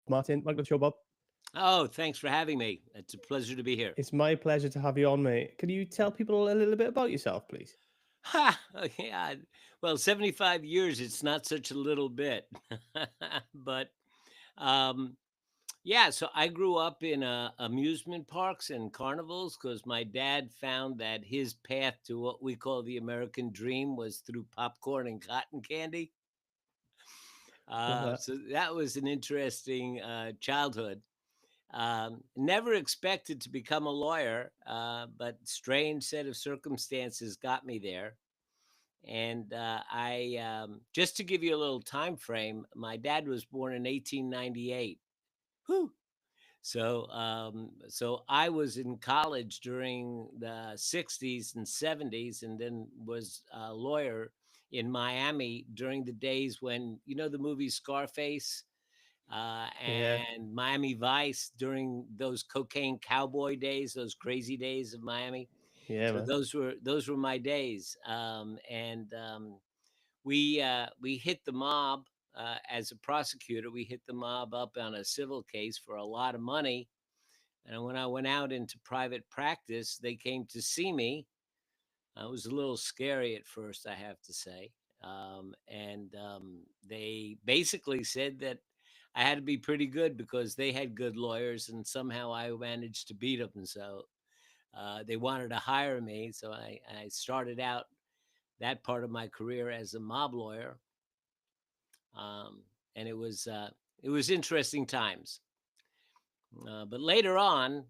Martin. Welcome to the show, Bob. Oh, thanks for having me. It's a pleasure to be here. It's my pleasure to have you on, mate. Can you tell people a little bit about yourself, please? Ha! Yeah. Well, 75 years, it's not such a little bit. but um, yeah, so I grew up in amusement parks and carnivals because my dad found that his path to what we call the American dream was through popcorn and cotton candy. Love that. So that was an interesting childhood. Never expected to become a lawyer, but strange set of circumstances got me there. And just to give you a little time frame, my dad was born in 1898. Whew. So I was in college during the 60s and 70s, and then was a lawyer in Miami during the days when the movie Scarface Yeah, and Miami Vice during those cocaine cowboy days, those crazy days of Miami. yeah, So man. those were my days, and we hit the mob as a prosecutor. We hit the mob up on a civil case for a lot of money, and when I went out into private practice, they came to see me. It was a little scary at first, I have to say. And they basically said that I had to be pretty good because they had good lawyers, and somehow I managed to beat them. So they wanted to hire me. So I started out that part of my career as a mob lawyer, um, and it was interesting times. But later on,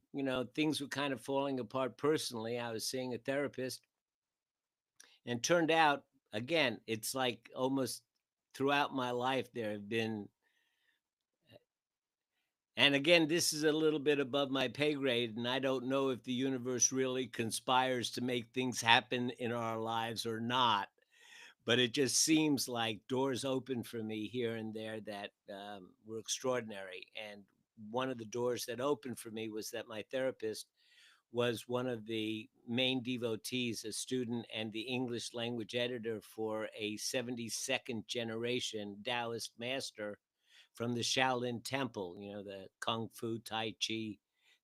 things were kind of falling apart personally. I was seeing a therapist, and turned out, again, it's like almost throughout my life there have been, and again, this is a little bit above my pay grade, and I don't know if the universe really conspires to make things happen in our lives or not, but it just seems like doors open for me here and there that were extraordinary. And one of the doors that opened for me was that my therapist was one of the main devotees, a student and the English language editor for a 72nd generation Taoist master from the Shaolin Temple, the Kung Fu Tai Chi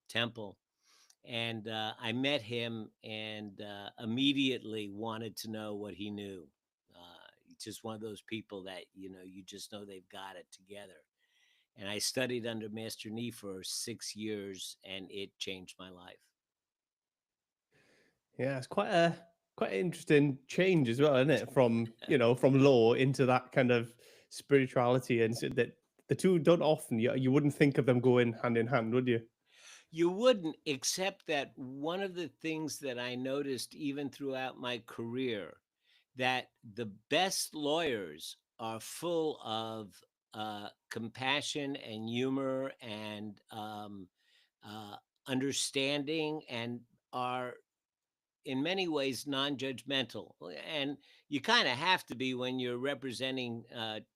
temple. And I met him and immediately wanted to know what he knew. Just one of those people that, you just know they've got it together. And I studied under Master Ni for 6 years, and it changed my life. Yeah, it's quite an interesting change as well, isn't it? From from law into that kind of spirituality, and so that the two don't often. You wouldn't think of them going hand in hand, would you? You wouldn't, except that one of the things that I noticed even throughout my career, that the best lawyers are full of compassion and humor and understanding, and are in many ways non-judgmental. And you kind of have to be when you're representing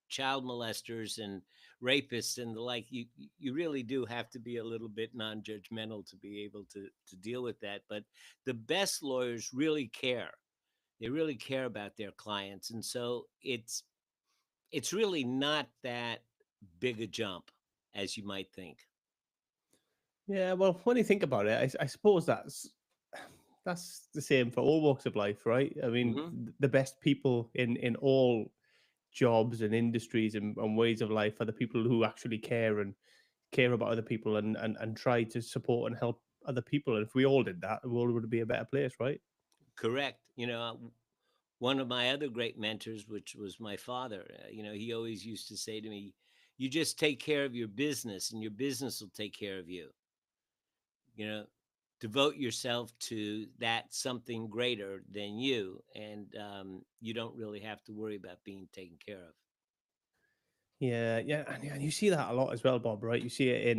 child molesters and rapists and the like. You really do have to be a little bit non-judgmental to be able to deal with that. But the best lawyers really care. They really care about their clients, and so it's really not that big a jump as you might think. Yeah, well, when you think about it, I suppose that's the same for all walks of life, right? I mean, Hmm. the best people in all jobs and industries and ways of life are the people who actually care about other people and try to support and help other people. And if we all did that, the world would be a better place, right? Correct. One of my other great mentors, which was my father, he always used to say to me, "You just take care of your business, and your business will take care of you." You know, Devote yourself to that something greater than you, and you don't really have to worry about being taken care of. Yeah, yeah, and you see that a lot as well, Bob. Right? You see it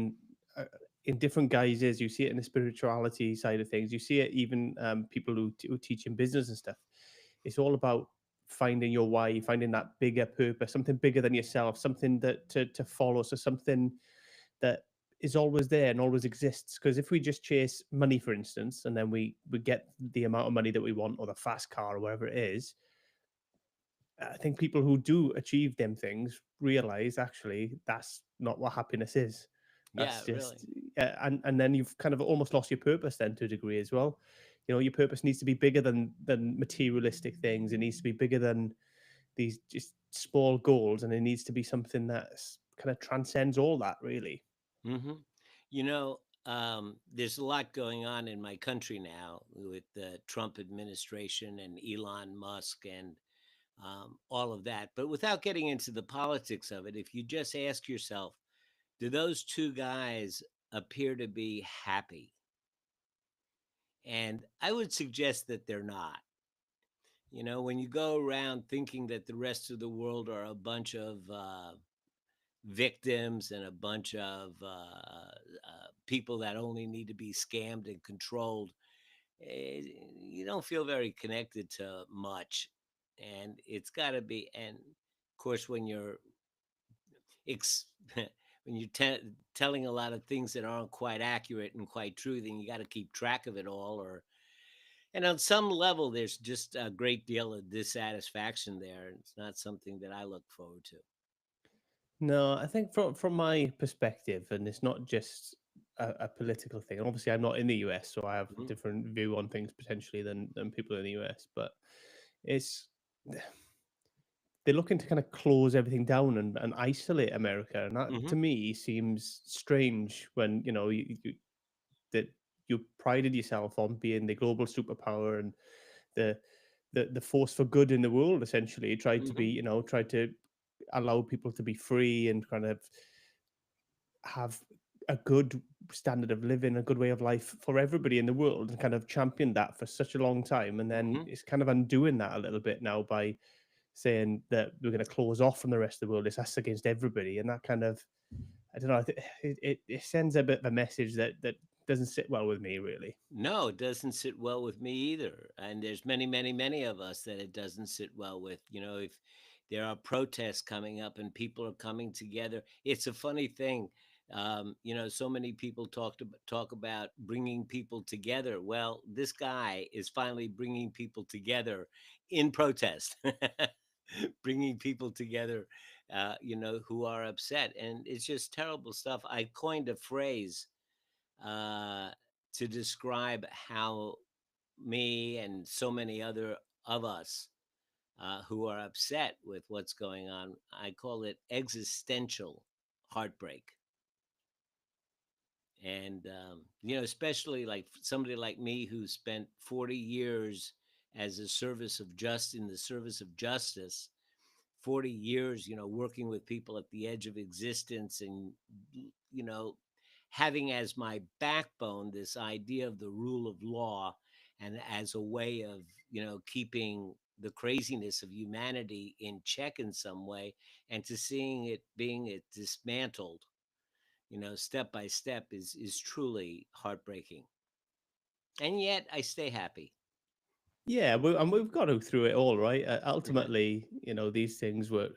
in different guises. You see it in the spirituality side of things. You see it even people who teach in business and stuff. It's all about finding your why, finding that bigger purpose, something bigger than yourself, something that to follow, so something that is always there and always exists. Because if we just chase money, for instance, and then we get the amount of money that we want or the fast car or whatever it is, I think people who do achieve them things realize actually that's not what happiness is. Yeah, That's really. just and then you've kind of almost lost your purpose then to a degree as well. You know, your purpose needs to be bigger than materialistic things. It needs to be bigger than these just small goals, and it needs to be something that's kind of transcends all that really. Hmm. You know, there's a lot going on in my country now with the Trump administration and Elon Musk and all of that. But without getting into the politics of it, if you just ask yourself, do those two guys appear to be happy? And I would suggest that they're not. You know, when you go around thinking that the rest of the world are a bunch of victims and a bunch of people that only need to be scammed and controlled, eh, you don't feel very connected to much. And it's got to be, and of course, when you're ex- when you're telling a lot of things that aren't quite accurate and quite true, then you got to keep track of it all. Or and on some level, there's just a great deal of dissatisfaction there. And it's not something that I look forward to. No, I think from my perspective, and it's not just a political thing. And obviously, I'm not in the US, so I have a Mhm. different view on things potentially than people in the US. But it's they're looking to kind of close everything down and isolate America, and that Mhm. to me seems strange. When you know that you prided yourself on being the global superpower and the the force for good in the world. Essentially, tried to be Mhm. tried to allow people to be free and kind of have a good standard of living, a good way of life for everybody in the world, and kind of championed that for such a long time. And then Mhm. it's kind of undoing that a little bit now by saying that we're going to close off from the rest of the world. It's us against everybody, and that kind of I don't know. It sends a bit of a message that doesn't sit well with me, really. No, it doesn't sit well with me either. And there's many, many, many of us that it doesn't sit well with. You know, if there are protests coming up and people are coming together, it's a funny thing. You know, so many people talk about bringing people together. Well, this guy is finally bringing people together in protest, bringing people together, you know, who are upset, and it's just terrible stuff. I coined a phrase uh, to describe how me and so many other of us who are upset with what's going on, I call it existential heartbreak. And, you know, especially like somebody like me who spent 40 years as a service of just in the service of justice, 40 years, you know, working with people at the edge of existence and, you know, having as my backbone this idea of the rule of law and as a way of, you know, keeping the craziness of humanity in check in some way and to seeing it being it dismantled, you know, step by step is truly heartbreaking. And yet I stay happy. Yeah, and we've got to through it all, right? Yeah, Ultimately, these things were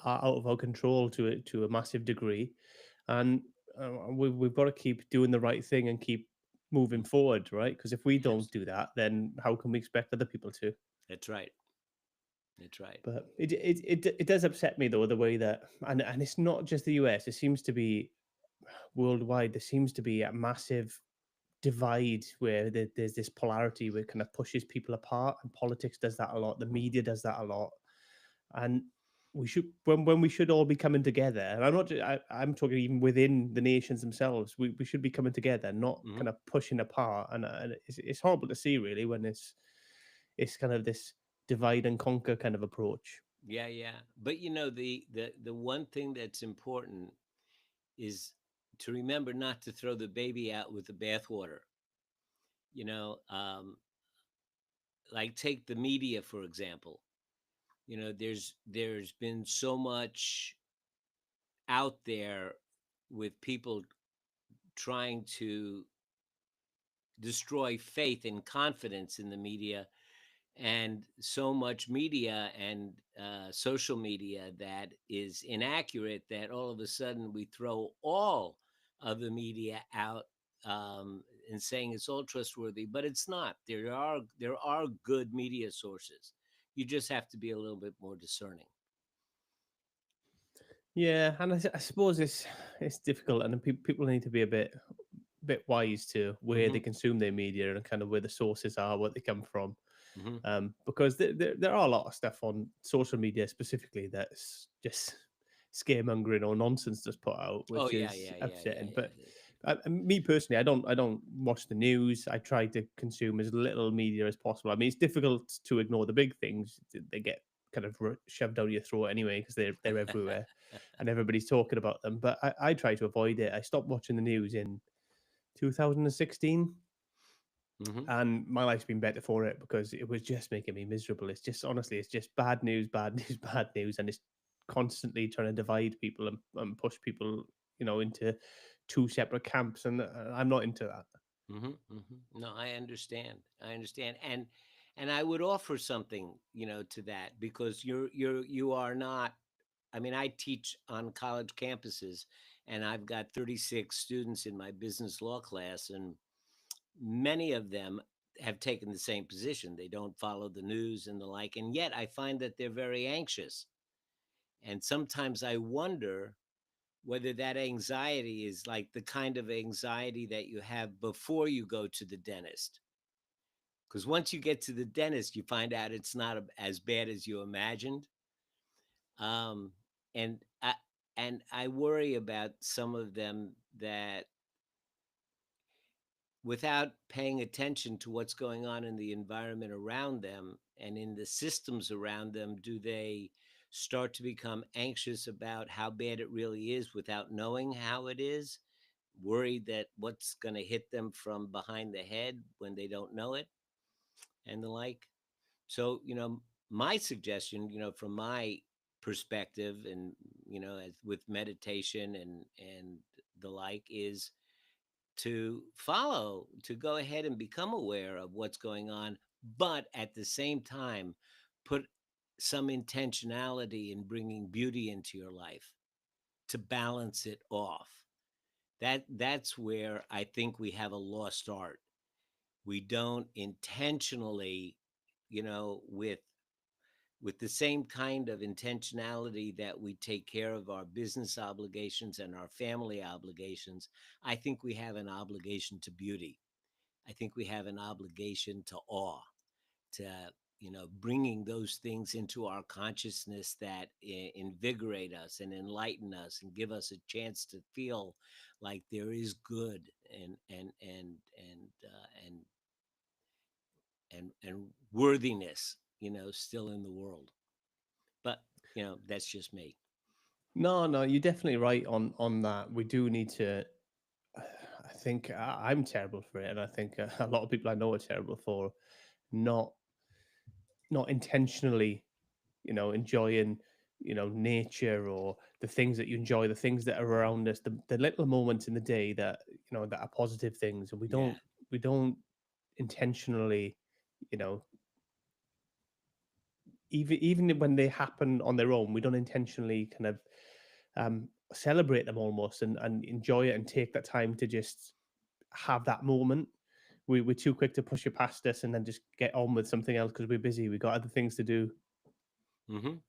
are out of our control to a massive degree, and we've got to keep doing the right thing and keep moving forward, right? Because if we don't yes, do that, then how can we expect other people to? that's right. That's right. But it does upset me though the way that and it's not just the US. It seems to be worldwide. There seems to be a massive divide where there's this polarity where it kind of pushes people apart, and politics does that a lot. The media does that a lot, and we should when we should all be coming together. And I'm not I'm talking even within the nations themselves. We should be coming together, not Hmm. kind of pushing apart. And it's horrible to see really when it's kind of this divide and conquer kind of approach. Yeah, yeah. But you know, the one thing that's important is to remember not to throw the baby out with the bathwater. You know, like take the media for example. You know, there's been so much out there with people trying to destroy faith and confidence in the media, and so much media and social media that is inaccurate that all of a sudden we throw all of the media out, and saying it's all trustworthy, but it's not. There are good media sources, You just have to be a little bit more discerning. Yeah, and I suppose it's difficult, and people need to be a bit wise to where Hmm. they consume their media and kind of where the sources are, what they come from. Hmm. Because there are a lot of stuff on social media specifically that's just scaremongering or nonsense that's put out, Oh which yeah, is yeah, yeah, yeah, upsetting. But yeah. me personally, I don't watch the news. I try to consume as little media as possible. I mean, it's difficult to ignore the big things; they get kind of shoved down your throat anyway because they're everywhere, and everybody's talking about them. But I try to avoid it. I stopped watching the news in 2016, Hmm. and my life's been better for it because it was just making me miserable. It's just honestly, it's just bad news, bad news, bad news, and it's constantly trying to divide people and push people, into two separate camps, and I'm not into that. Hmm. Hmm. No, I understand. I understand, and I would offer something, to that, because you are not. I mean, I teach on college campuses, and I've got 36 students in my business law class, and many of them have taken the same position. They don't follow the news and the like, and yet I find that they're very anxious. And sometimes I wonder whether that anxiety is like the kind of anxiety that you have before you go to the dentist. Because once you get to the dentist, you find out it's not as bad as you imagined. Um, and I worry about some of them that, without paying attention to what's going on in the environment around them and in the systems around them, do they start to become anxious about how bad it really is without knowing how it is, worried that what's going to hit them from behind the head when they don't know it, and the like. So, my suggestion, from my perspective, and as with meditation and the like, is to go ahead and become aware of what's going on, but at the same time, put some intentionality in bringing beauty into your life to balance it off. That's where I think we have a lost art. We don't intentionally, with the same kind of intentionality that we take care of our business obligations and our family obligations. I think we have an obligation to beauty. I think we have an obligation to awe, to, bringing those things into our consciousness that invigorate us and enlighten us and give us a chance to feel like there is good and worthiness, still in the world. But, that's just me. No, no, you're definitely right on that. We do need to. I think I'm terrible for it, and I think a lot of people I know are terrible for not not intentionally, enjoying, nature or the things that you enjoy, the things that are around us, the little moments in the day that that are positive things, and Yeah. we don't intentionally, you know, even when they happen on their own, we don't intentionally kind of celebrate them almost and enjoy it and take that time to just have that moment. We're too quick to push it past us and then just get on with something else because we're busy. We got other things to do. Hmm.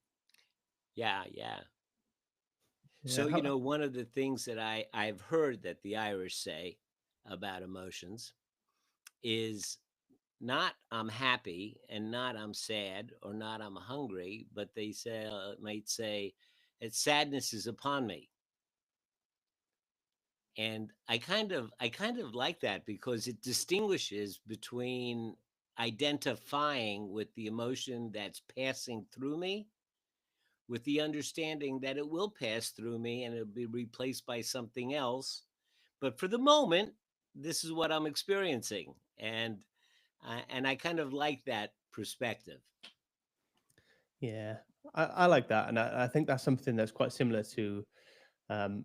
Yeah, yeah. Yeah. So, one of the things that I've heard that the Irish say about emotions is not "I'm happy" and not "I'm sad" or not "I'm hungry," but they might say that sadness is upon me. And I kind of like that, because it distinguishes between identifying with the emotion that's passing through me, with the understanding that it will pass through me and it'll be replaced by something else. But for the moment, this is what I'm experiencing, and I kind of like that perspective. Yeah, I like that, and I think that's something that's quite similar to um,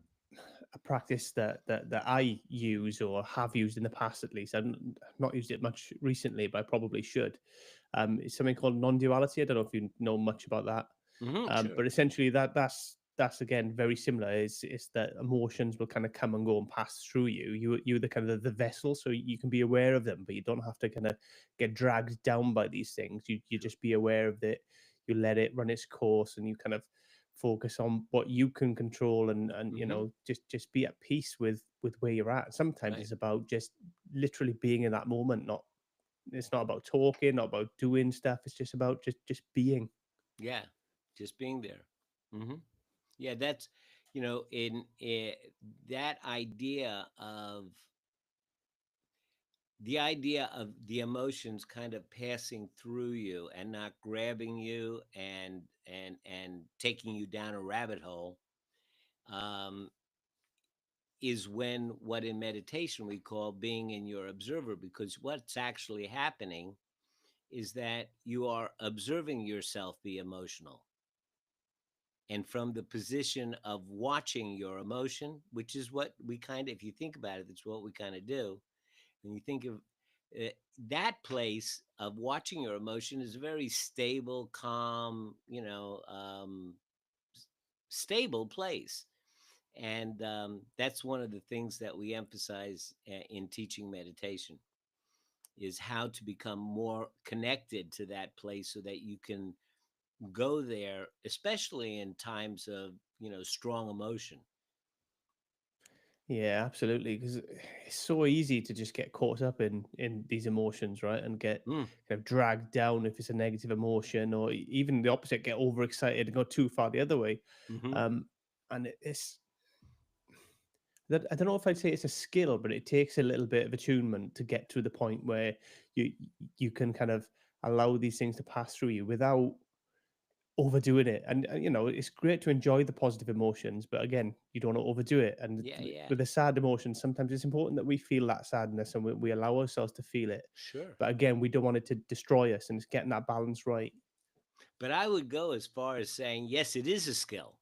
a practice that I use or have used in the past. At least I've not used it much recently, but I probably should. It's something called non-duality. I don't know if you know much about that, Hmm. Sure. but essentially that's that's again very similar. Is that emotions will kind of come and go and pass through you. You're the kind of the vessel, so you can be aware of them, but you don't have to kind of get dragged down by these things. You Sure. just be aware of it. You let it run its course, and you kind of focus on what you can control, and Hmm. just be at peace with where you're at. Sometimes Right. it's about just literally being in that moment. Not It's not about talking, not about doing stuff. It's just about just being. Yeah. Just being there. Hmm. Yeah. That's, in that idea of the emotions kind of passing through you and not grabbing you and taking you down a rabbit hole, um, is when what in meditation we call being in your observer, because what's actually happening is that you are observing yourself be emotional, and from the position of watching your emotion, which is what we kind of, if you think about it, that's what we kind of do. When you think of uh, that place of watching your emotion is a very stable, calm, stable place. And that's one of the things that we emphasize in teaching meditation, is how to become more connected to that place so that you can go there, especially in times of, strong emotion. Yeah, absolutely. Because it's so easy to just get caught up in these emotions, right? And get Mm, kind of dragged down if it's a negative emotion, or even the opposite, get overexcited and go too far the other way. hmm. Um, and it's that I don't know if I'd say it's a skill, but it takes a little bit of attunement to get to the point where you you can kind of allow these things to pass through you without overdoing it. And it's great to enjoy the positive emotions, but again, you don't want to overdo it. And Yeah, yeah, with the sad emotions, sometimes it's important that we feel that sadness, and we allow ourselves to feel it. sure. But again, we don't want it to destroy us, and it's getting that balance right. But I would go as far as saying, yes, it is a skill.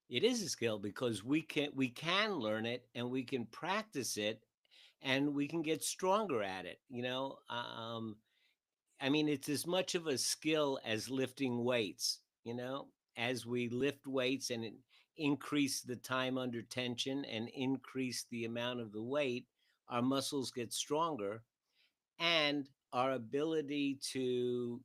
It is a skill because we can learn it and we can practice it and we can get stronger at it. I mean, it's as much of a skill as lifting weights. As we lift weights and increase the time under tension and increase the amount of the weight, our muscles get stronger, and our ability to,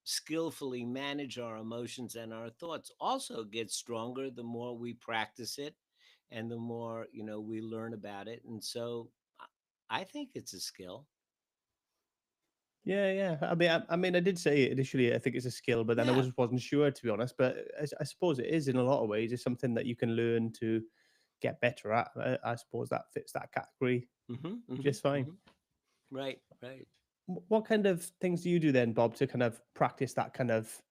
skillfully manage our emotions and our thoughts also gets stronger the more we practice it and the more, we learn about it. And so I think it's a skill. Yeah, yeah. I mean, I did say it initially. I think it's a skill, but then I Yeah. wasn't sure, to be honest. But I suppose it is in a lot of ways. It's something that you can learn to get better at. I suppose that fits that category Hmm. Hmm. just fine. Hmm. Right, right. What kind of things do you do then, Bob, to kind of practice that kind of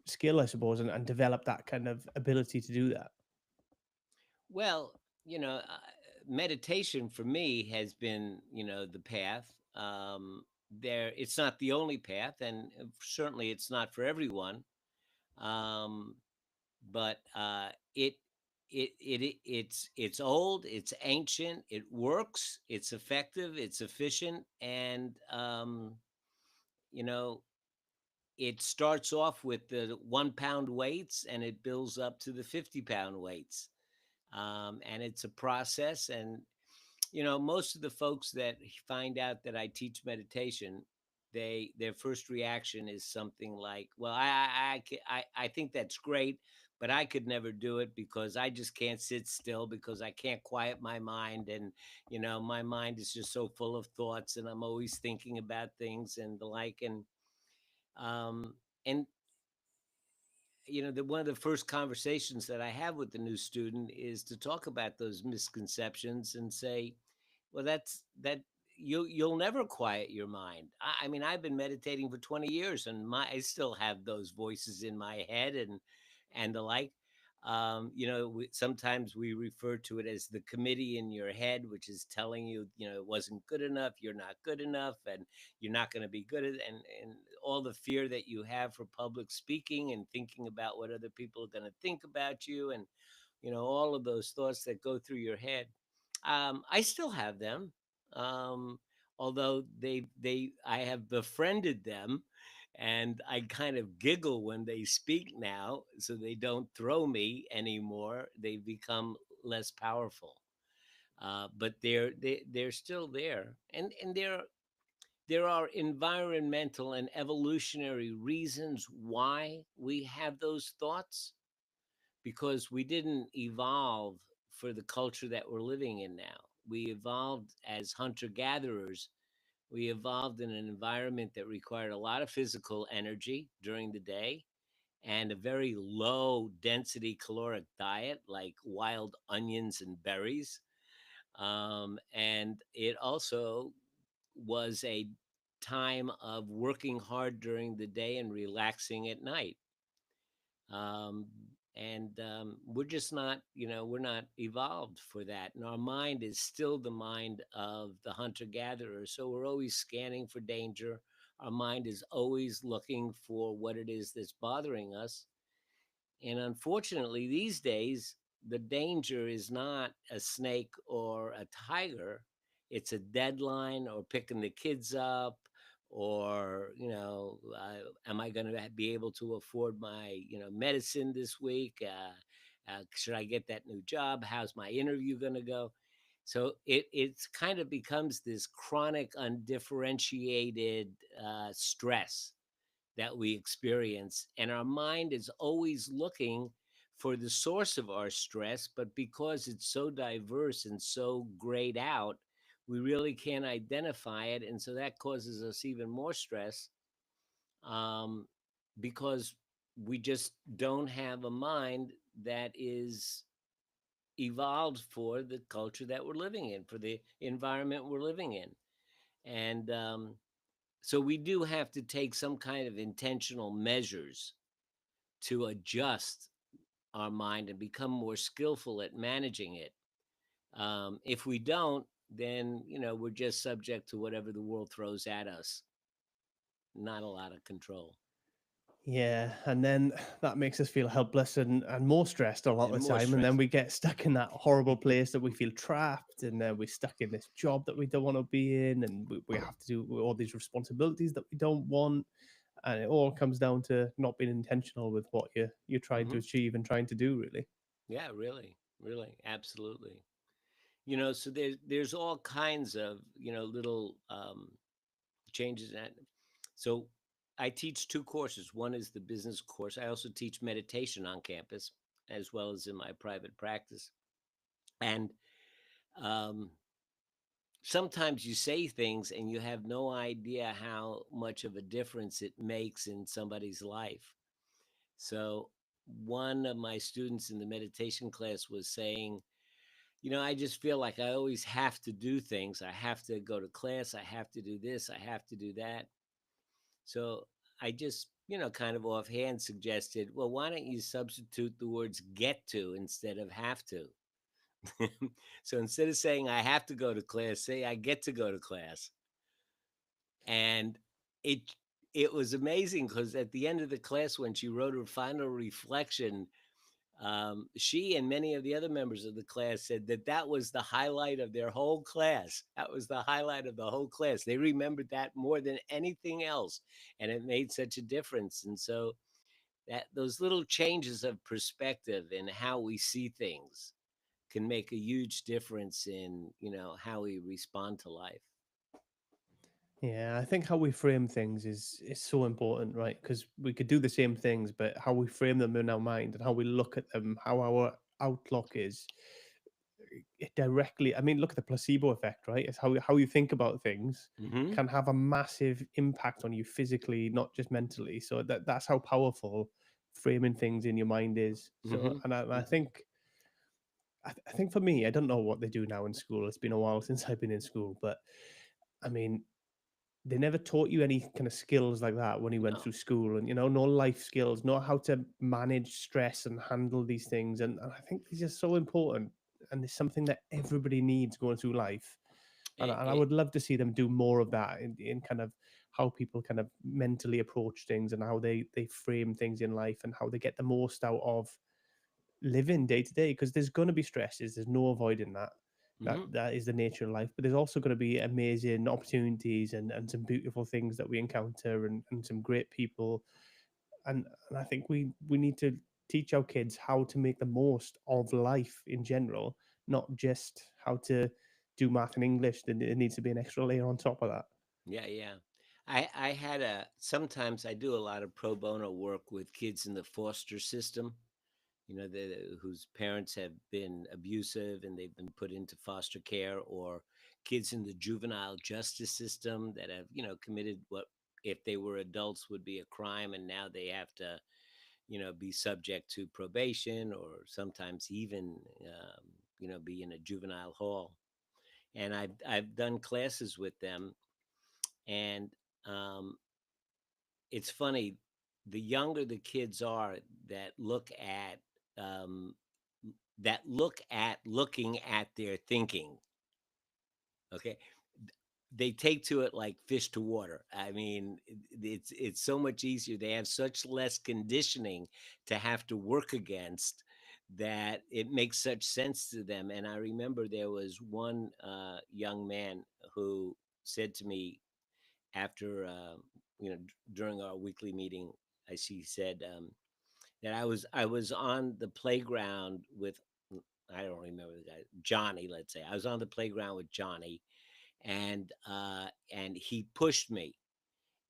skill, I suppose, and develop that kind of ability to do that? Well, meditation for me has been, the path. It's not the only path, and certainly it's not for everyone. Um, but it's old, it's ancient, it works, it's effective, it's efficient, and you know it starts off with the 1 pound weights and it builds up to the 50 pound weights, and it's a process. And most of the folks that find out that I teach meditation, their first reaction is something like, "Well, I think that's great, but I could never do it because I just can't sit still because I can't quiet my mind, and my mind is just so full of thoughts, and I'm always thinking about things and the like." Um, and one of the first conversations that I have with the new student is to talk about those misconceptions and say, well, that you'll never quiet your mind. I mean, I've been meditating for 20 years, and I still have those voices in my head and the like. Sometimes we refer to it as the committee in your head, which is telling you, it wasn't good enough, you're not good enough, and you're not going to be good at, and all the fear that you have for public speaking and thinking about what other people are going to think about you, and all of those thoughts that go through your head. I still have them, um, although I have befriended them, And I kind of giggle when they speak now, so they don't throw me anymore. They've become less powerful, but they're still there, and there are environmental and evolutionary reasons why we have those thoughts, because we didn't evolve for the culture that we're living in now. We evolved as hunter gatherers. We evolved in an environment that required a lot of physical energy during the day and a very low density caloric diet like wild onions and berries. And it also was a time of working hard during the day and relaxing at night. um, and we're just not, we're not evolved for that, and our mind is still the mind of the hunter gatherer, so we're always scanning for danger. Our mind is always looking for what it is that's bothering us. And unfortunately, these days, the danger is not a snake or a tiger. It's a deadline, or picking the kids up, or, am I going to be able to afford my, medicine this week? Should I get that new job? How's my interview going to go? So it's kind of becomes this chronic, undifferentiated stress that we experience. And our mind is always looking for the source of our stress, but because it's so diverse and so grayed out, we really can't identify it. And so that causes us even more stress, um, because we just don't have a mind that is evolved for the culture that we're living in, for the environment we're living in. And so we do have to take some kind of intentional measures to adjust our mind and become more skillful at managing it. If we don't, then we're just subject to whatever the world throws at us. Not a lot of control Yeah, and then that makes us feel helpless and more stressed a lot and of the more time, and then stress. we get stuck in that horrible place that we feel trapped, and then we're stuck in this job that we don't want to be in, and we have to do all these responsibilities that we don't want, and it all comes down to not being intentional with what you're trying to Hmm. achieve and trying to do, really. Yeah, really, really, absolutely. So there's all kinds of little changes in that. So I teach two courses. One is the business course. I also teach meditation on campus as well as in my private practice. And um, sometimes you say things and you have no idea how much of a difference it makes in somebody's life. So one of my students in the meditation class was saying, I just feel like I always have to do things. I have to go to class. I have to do this. I have to do that. So I just, kind of offhand suggested, well, why don't you substitute the words get to instead of have to? So instead of saying I have to go to class, say I get to go to class. And it it was amazing because at the end of the class, when she wrote her final reflection, she and many of the other members of the class said that that was the highlight of their whole class. That was the highlight of the whole class. They remembered that more than anything else, and it made such a difference. And so that those little changes of perspective and how we see things can make a huge difference in how we respond to life. Yeah, I think how we frame things is so important, right? Because we could do the same things, but how we frame them in our mind and how we look at them, how our outlook is, it directly. I mean, look at the placebo effect, right? It's how you think about things Hmm. can have a massive impact on you physically, not just mentally. So that's how powerful framing things in your mind is. So, Hmm. and I Hmm. think I think for me, I don't know what they do now in school. It's been a while since I've been in school, but I mean, they never taught you any kind of skills like that when you went No. through school, and no life skills, not how to manage stress and handle these things. And I think these are so important, and it's something that everybody needs going through life. And I It, would love to see them do more of that in kind of how people kind of mentally approach things and how they frame things in life and how they get the most out of living day to day, because there's going to be stresses, there's no avoiding that. Hmm. That is the nature of life. But there's also going to be amazing opportunities and some beautiful things that we encounter, and some great people. And I think we need to teach our kids how to make the most of life in general, not just how to do math and English. Then it needs to be an extra layer on top of that. Yeah, yeah. I had a sometimes I do a lot of pro bono work with kids in the foster system, whose parents have been abusive and they've been put into foster care, or kids in the juvenile justice system that have, committed what if they were adults would be a crime, and now they have to, be subject to probation, or sometimes even, be in a juvenile hall. And I've done classes with them, and um, it's funny, the younger the kids are that look at um, looking at their thinking, okay, they take to it like fish to water. I mean, it's so much easier. They have such less conditioning to have to work against, that it makes such sense to them. And I remember there was one young man who said to me after, during our weekly meeting, as he said, that I was on the playground with, I don't remember the guy, Johnny. Let's say I was on the playground with Johnny, and he pushed me,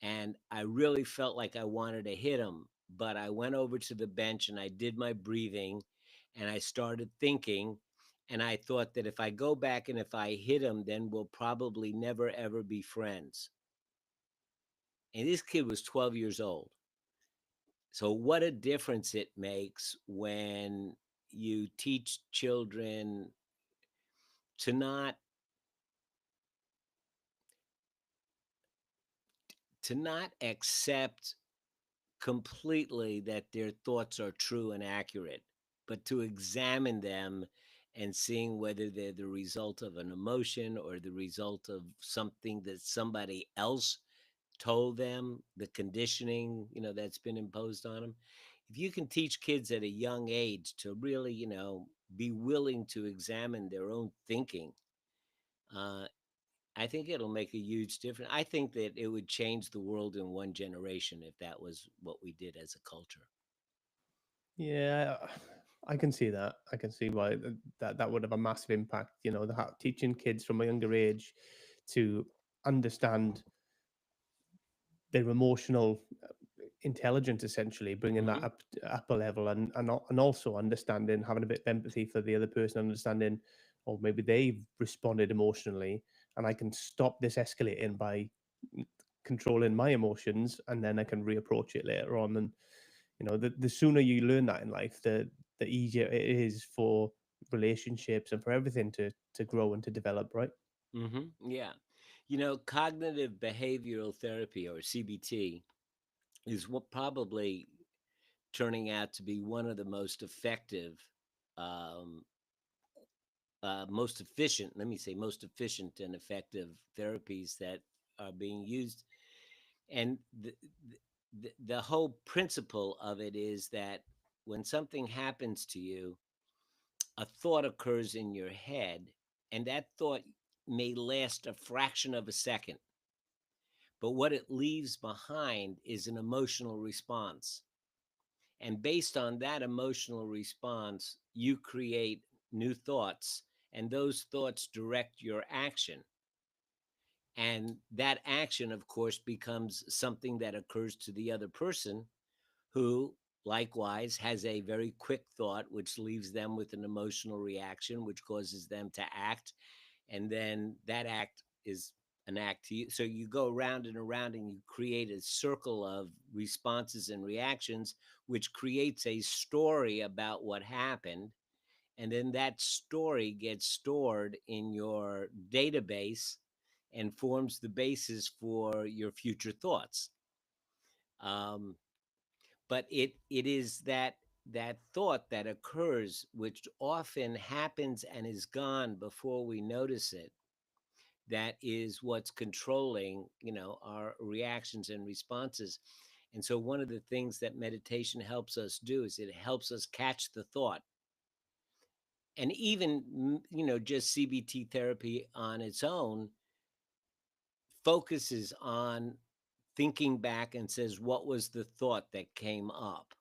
and I really felt like I wanted to hit him, but I went over to the bench and I did my breathing, and I started thinking. And I thought that if I go back and if I hit him, then we'll probably never ever be friends. And this kid was 12 years old. So, what a difference it makes when you teach children to not accept completely that their thoughts are true and accurate, but to examine them and seeing whether they're the result of an emotion or the result of something that somebody else told them, the conditioning, that's been imposed on them. If you can teach kids at a young age to really, be willing to examine their own thinking, uh, I think it'll make a huge difference. I think that it would change the world in one generation if that was what we did as a culture. Yeah, I can see that. I can see why that would have a massive impact. Teaching kids from a younger age to understand their emotional intelligence, essentially bringing that Hmm. up a level, and also understanding, having a bit of empathy for the other person, understanding, or maybe they've responded emotionally, and I can stop this escalating by controlling my emotions, and then I can reapproach it later on. And the sooner you learn that in life, the easier it is for relationships and for everything to grow and to develop, right? Yeah. Cognitive behavioral therapy, or CBT, is what probably turning out to be one of the most effective, um, most efficient, let me say, most efficient and effective therapies that are being used. And the whole principle of it is that when something happens to you, a thought occurs in your head, and that thought may last a fraction of a second. But what it leaves behind is an emotional response. And based on that emotional response, you create new thoughts, and those thoughts direct your action. And that action, of course, becomes something that occurs to the other person, who likewise has a very quick thought, which leaves them with an emotional reaction, which causes them to act. And then that act is an act to you. So you go around and around, and you create a circle of responses and reactions, which creates a story about what happened. And then that story gets stored in your database and forms the basis for your future thoughts. Um, but it is that thought that occurs, which often happens and is gone before we notice it, that is what's controlling, our reactions and responses. And so one of the things that meditation helps us do is it helps us catch the thought. And even, just CBT therapy on its own focuses on thinking back and says, what was the thought that came up?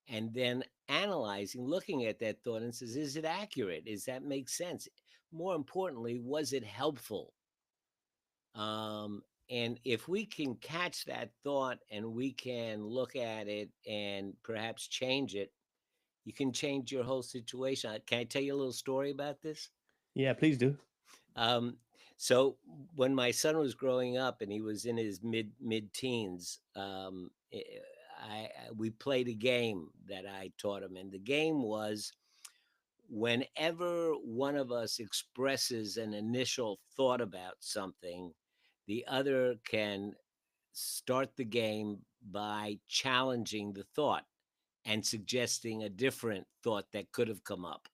And then analyzing, looking at that thought and says, is it accurate? Does that make sense? More importantly, was it helpful? Um, and if we can catch that thought and we can look at it and perhaps change it, you can change your whole situation. Can I tell you a little story about this? Yeah, please do. Um, so when my son was growing up and he was in his mid teens, we played a game that I taught him, and the game was, whenever one of us expresses an initial thought about something, the other can start the game by challenging the thought and suggesting a different thought that could have come up.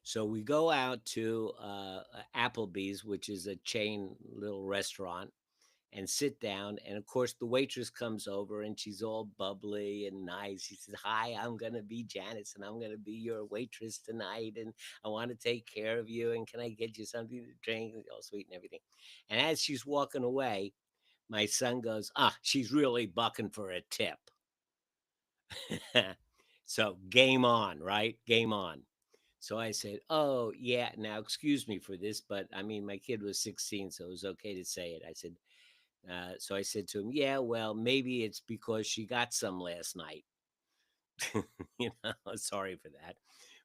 So we go out to Applebee's, which is a chain little restaurant, and sit down. And of course, the waitress comes over and she's all bubbly and nice. She says, "Hi, I'm going to be Janice and I'm going to be your waitress tonight. And I want to take care of you. And can I get you something to drink?" All sweet and everything. And as she's walking away, my son goes, she's really bucking for a tip. So game on, right? Game on. So I said, "Oh, yeah, now excuse me for this, but I mean, my kid was 16, so it was okay to say it." I said, so I said to him, "Yeah, well, maybe it's because she got some last night." Sorry for that.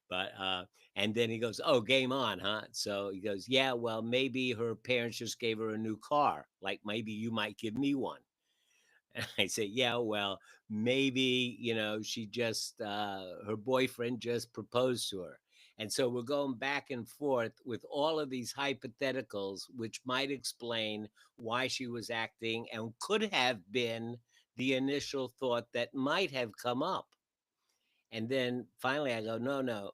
But, and then he goes, "Oh, game on, huh?" So he goes, "Yeah, well, maybe her parents just gave her a new car. Like maybe you might give me one." And I say, "Yeah, well, maybe, she just, her boyfriend just proposed to her." And so we're going back and forth with all of these hypotheticals, which might explain why she was acting and could have been the initial thought that might have come up. And then finally I go, "No, no,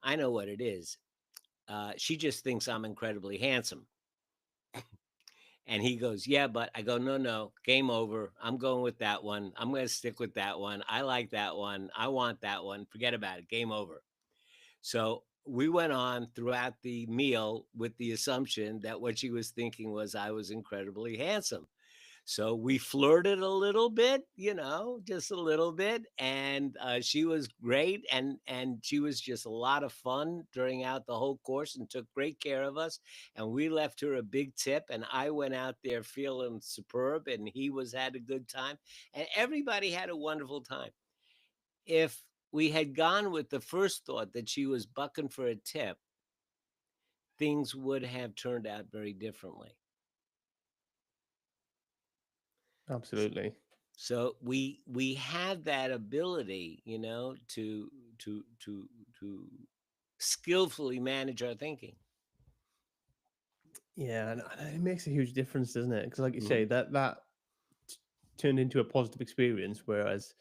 I know what it is. She just thinks I'm incredibly handsome." And he goes, "Yeah, but," I go, "No, no, game over. I'm going with that one. I'm going to stick with that one. I like that one. I want that one. Forget about it. Game over." So we went on throughout the meal with the assumption that what she was thinking was I was incredibly handsome. So we flirted a little bit, just a little bit, and she was great, and she was just a lot of fun during out the whole course, and took great care of us. And we left her a big tip, and I went out there feeling superb, and he was had a good time, and everybody had a wonderful time. If we had gone with the first thought that she was bucking for a tip, things would have turned out very differently. Absolutely. So we have that ability, to skillfully manage our thinking. Yeah, and it makes a huge difference, doesn't it? Because, like you say, Hmm. that t- turned into a positive experience. Whereas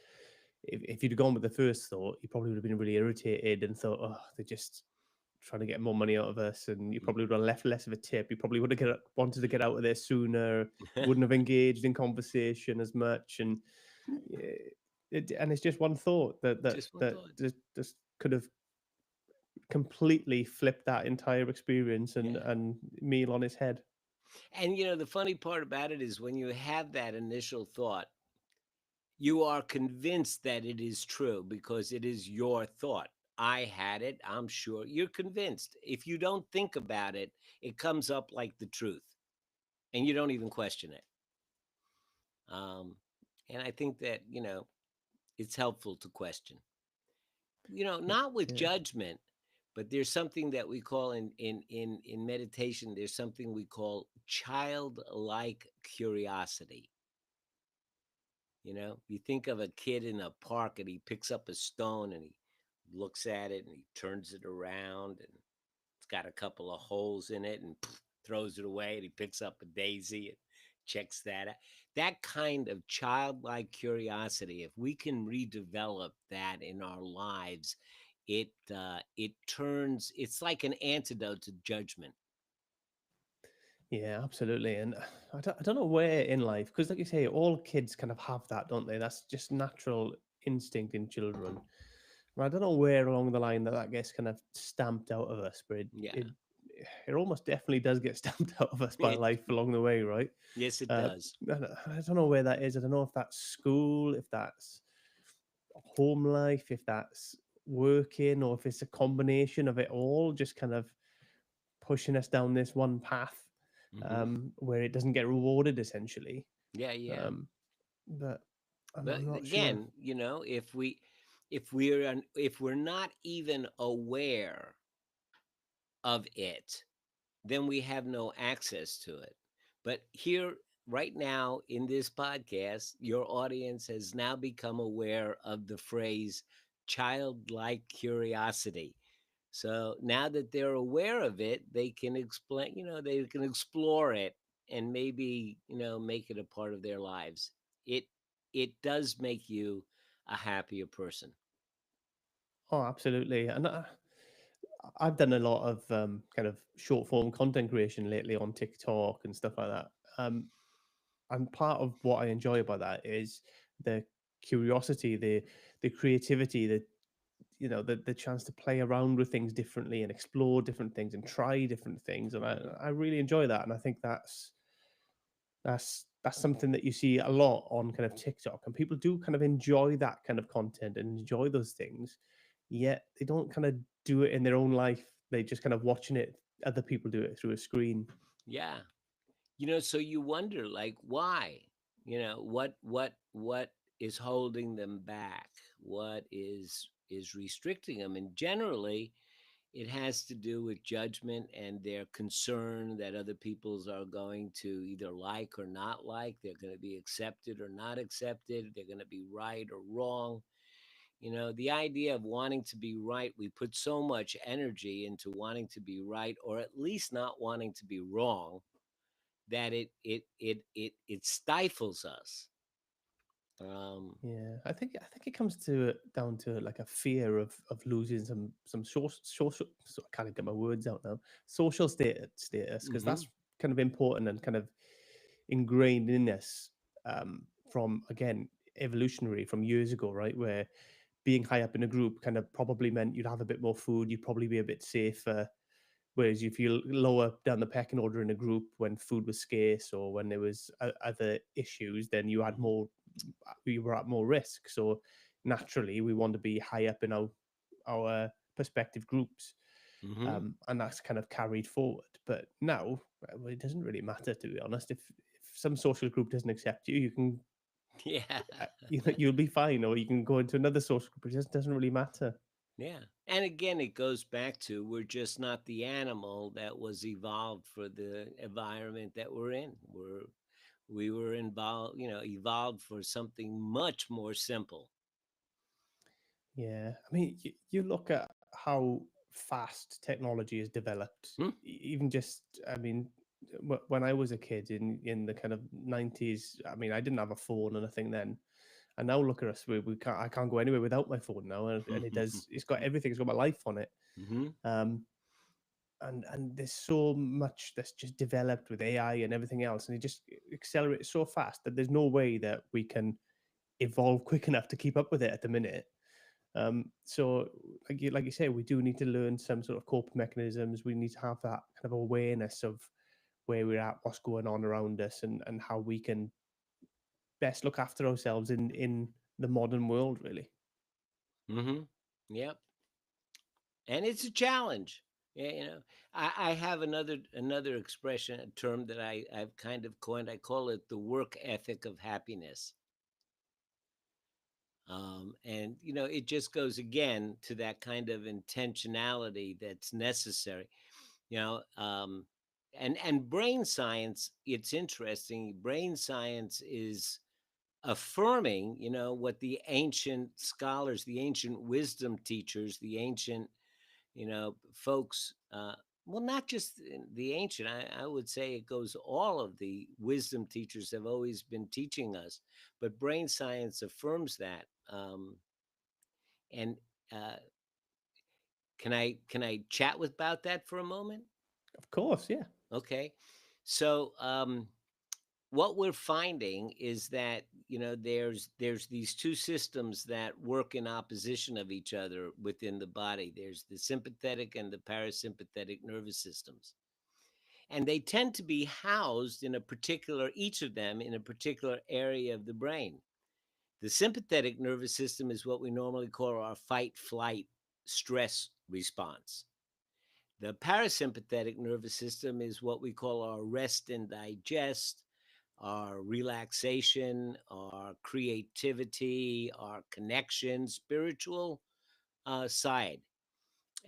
if you'd gone with the first thought, you probably would have been really irritated and thought, "Oh, they're just trying to get more money out of us," and you probably would have left less of a tip. You probably would have wanted to get out of there sooner. You wouldn't have engaged in conversation as much, and yeah, and it's just one thought Just one thought. just could have completely flipped that entire experience and Yeah. meal on his head. And the funny part about it is when you have that initial thought, you are convinced that it is true because it is your thought. I had it, I'm sure. You're convinced. If you don't think about it, it comes up like the truth and you don't even question it. Um, and I think that, it's helpful to question, not with Yeah, judgment, but there's something that we call in meditation, there's something we call childlike curiosity. You think of a kid in a park and he picks up a stone and he looks at it and he turns it around and it's got a couple of holes in it and throws it away, and he picks up a daisy and checks that out. That kind of childlike curiosity, if we can redevelop that in our lives, it turns, it's like an antidote to judgment. yeah, absolutely. And I don't know where in life, because like you say, all kids kind of have that, don't they? That's just natural instinct in children. I don't know where along the line that gets kind of stamped out of us, but Yeah. it almost definitely does get stamped out of us by It, life along the way, right? yes, it Uh, does. I don't know where that is. I don't know if that's school, if that's home life, if that's working, or if it's a combination of it all, just kind of pushing us down this one path Hmm. where it doesn't get rewarded, essentially. Yeah, yeah. Um, but But I'm not sure. again, if we're not even aware of it, then we have no access to it. But here, right now, in this podcast, your audience has now become aware of the phrase childlike curiosity. So now that they're aware of it, they can explain, they can explore it and maybe, make it a part of their lives. It it does make you a happier person. Oh, absolutely. And I've done a lot of kind of short form content creation lately on TikTok and stuff like that. And part of what I enjoy about that is the curiosity, the creativity, the chance to play around with things differently and explore different things and try different things. And Hmm. I really enjoy that. And I think that's something that you see a lot on kind of TikTok, and people do kind of enjoy that kind of content and enjoy those things, yet they don't kind of do it in their own life. They just kind of watching it, other people do it through a screen. Yeah. So you wonder, like, why? What is holding them back? What is restricting them? And generally, it has to do with judgment and their concern that other people's are going to either like or not like. They're going to be accepted or not accepted. They're going to be right or wrong. The idea of wanting to be right, we put so much energy into wanting to be right, or at least not wanting to be wrong, that it stifles us. Um, Yeah, I think it comes to down to like a fear of losing some social. So I can't get my words out now. Social status, because hmm that's kind of important and kind of ingrained in us from, again, evolutionary from years ago, right? Where being high up in a group kind of probably meant you'd have a bit more food, you'd probably be a bit safer. Whereas if you lower down the pecking order in a group when food was scarce or when there was other issues, then hmm we were at more risk. So naturally, we want to be high up in our perspective groups, hmm and that's kind of carried forward. But now, well, it doesn't really matter, to be honest. If some social group doesn't accept you, you can yeah. you'll be fine, or you can go into another social group. It just doesn't really matter. Yeah. And again, it goes back to we're just not the animal that was evolved for the environment that we're in. We were involved, evolved for something much more simple. Yeah, I mean, you look at how fast technology has developed. Hmm? Even just, I mean, when I was a kid in the kind of 90s, I mean, I didn't have a phone or nothing then. And now look at us, we can't I can't go anywhere without my phone now, and it's got everything. It's got my life on it. hmm Um, and there's so much that's just developed with AI and everything else, and it just accelerates so fast that there's no way that we can evolve quick enough to keep up with it at the minute. So, like you say, we do need to learn some sort of coping mechanisms. We need to have that kind of awareness of where we're at, what's going on around us, and how we can best look after ourselves in the modern world. Really. hmm Yep. And it's a challenge. Yeah, I have another expression, a term that I've kind of coined. I call it the work ethic of happiness. And it just goes again to that kind of intentionality that's necessary. You know, um, and brain science. It's interesting. Brain science is affirming, what the ancient scholars, the ancient wisdom teachers, the ancient folks, well, not just the ancient, I would say it goes, all of the wisdom teachers have always been teaching us, but brain science affirms that. And uh, can I chat with about that for a moment? Of course, yeah. Okay. So what we're finding is that there's these two systems that work in opposition of each other within the body. There's the sympathetic and the parasympathetic nervous systems, and they tend to be housed in a particular, each of them in a particular area of the brain. The sympathetic nervous system is what we normally call our fight flight stress response. The parasympathetic nervous system is what we call our rest and digest, our relaxation, our creativity, our connection, spiritual side.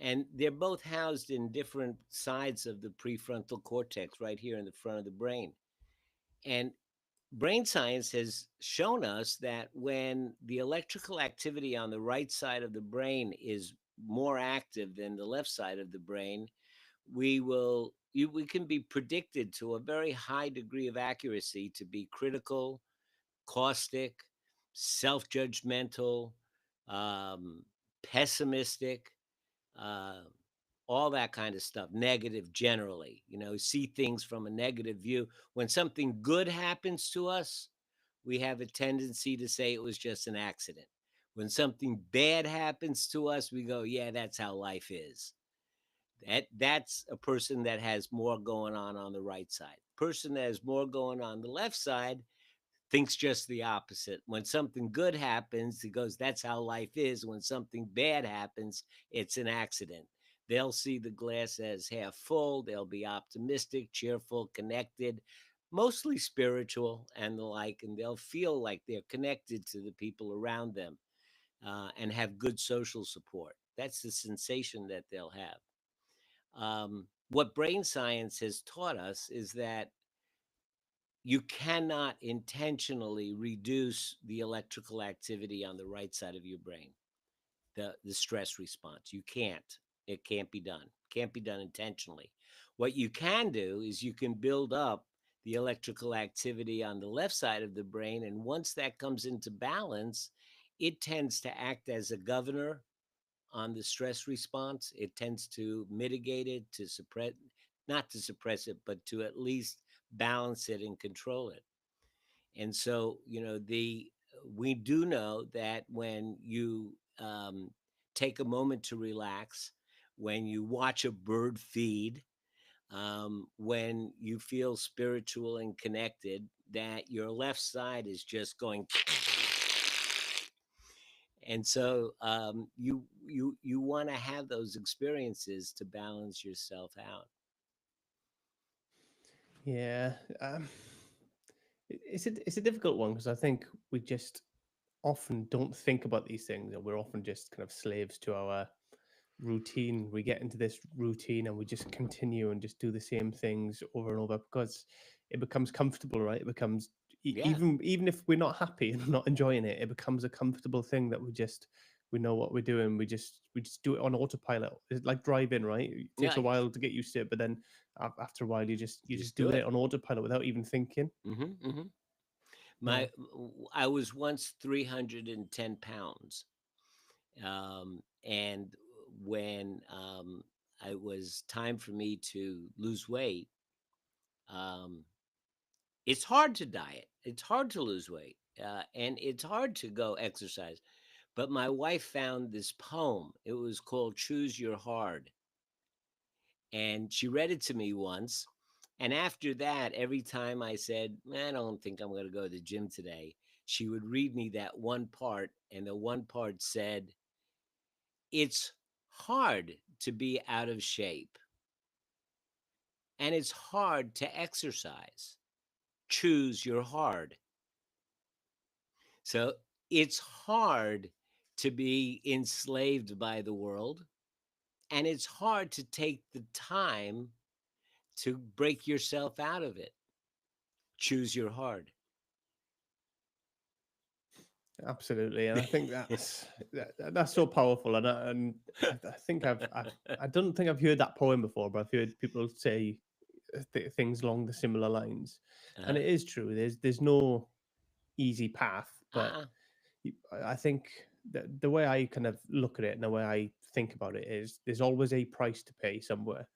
And they're both housed in different sides of the prefrontal cortex, right here in the front of the brain. And brain science has shown us that when the electrical activity on the right side of the brain is more active than the left side of the brain, we can be predicted to a very high degree of accuracy to be critical, caustic, self-judgmental, um, pessimistic, uh, all that kind of stuff, negative generally, see things from a negative view. When something good happens to us, we have a tendency to say it was just an accident. When something bad happens to us, we go, yeah, that's how life is. That's a person that has more going on the right side. Person that has more going on the left side thinks just the opposite. When something good happens, he goes, that's how life is. When something bad happens, it's an accident. They'll see the glass as half full. They'll be optimistic, cheerful, connected, mostly spiritual and the like, and they'll feel like they're connected to the people around them and have good social support. That's the sensation that they'll have. What brain science has taught us is that you cannot intentionally reduce the electrical activity on the right side of your brain, the stress response. You can't. It can't be done. Can't be done intentionally. What you can do is you can build up the electrical activity on the left side of the brain. And once that comes into balance, it tends to act as a governor on the stress response. It tends to mitigate it, to suppress, not to suppress it, but to at least balance it and control it. And so, the we do know that when you take a moment to relax, when you watch a bird feed, when you feel spiritual and connected, that your left side is just going. And so you want to have those experiences to balance yourself out. Yeah, it's a difficult one because I think we just often don't think about these things, and we're often just kind of slaves to our routine. We get into this routine and we just continue and just do the same things over and over because it becomes comfortable, right? It becomes Yeah, even if we're not happy and not enjoying it, it becomes a comfortable thing that we know what we're doing. We just do it on autopilot. It's like driving, right? It takes yeah, a while to get used to it, but then after a while, you just just do doing it. it on autopilot without even thinking. Hmm. Yeah. I was once 310 pounds, and when it was time for me to lose weight, um, it's hard to diet. It's hard to lose weight, and it's hard to go exercise. But my wife found this poem. It was called "Choose Your Hard," and she read it to me once. And after that, every time I said, I don't think I'm going to go to the gym today, she would read me that one part. And the one part said, it's hard to be out of shape and it's hard to exercise. Choose your hard. So it's hard to be enslaved by the world, and it's hard to take the time to break yourself out of it. Choose your hard. Absolutely, and I think that's so powerful, and I think I don't think I've heard that poem before, but I've heard people say things along the similar lines, and Uh-huh. it is true. There's no easy path, but Uh-uh. I think that the way I kind of look at it and the way I think about it is there's always a price to pay somewhere.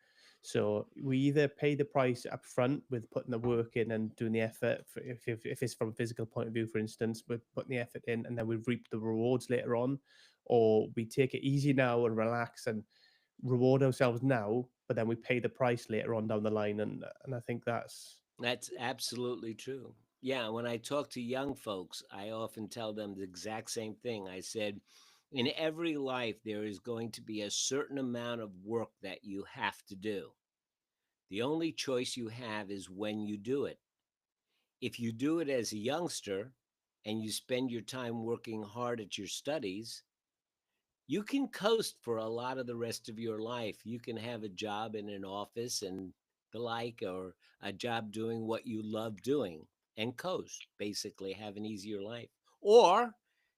So we either pay the price up front with putting the work in and doing the effort, if it's from a physical point of view, for instance, we're putting the effort in and then we reap the rewards later on, or we take it easy now and relax and reward ourselves now, but then we pay the price later on down the line. And I think That's absolutely true. Yeah, when I talk to young folks, I often tell them the exact same thing. I said, in every life, there is going to be a certain amount of work that you have to do. The only choice you have is when you do it. If you do it as a youngster and you spend your time working hard at your studies, you can coast for a lot of the rest of your life. You can have a job in an office and the like, or a job doing what you love doing and coast, basically have an easier life. Or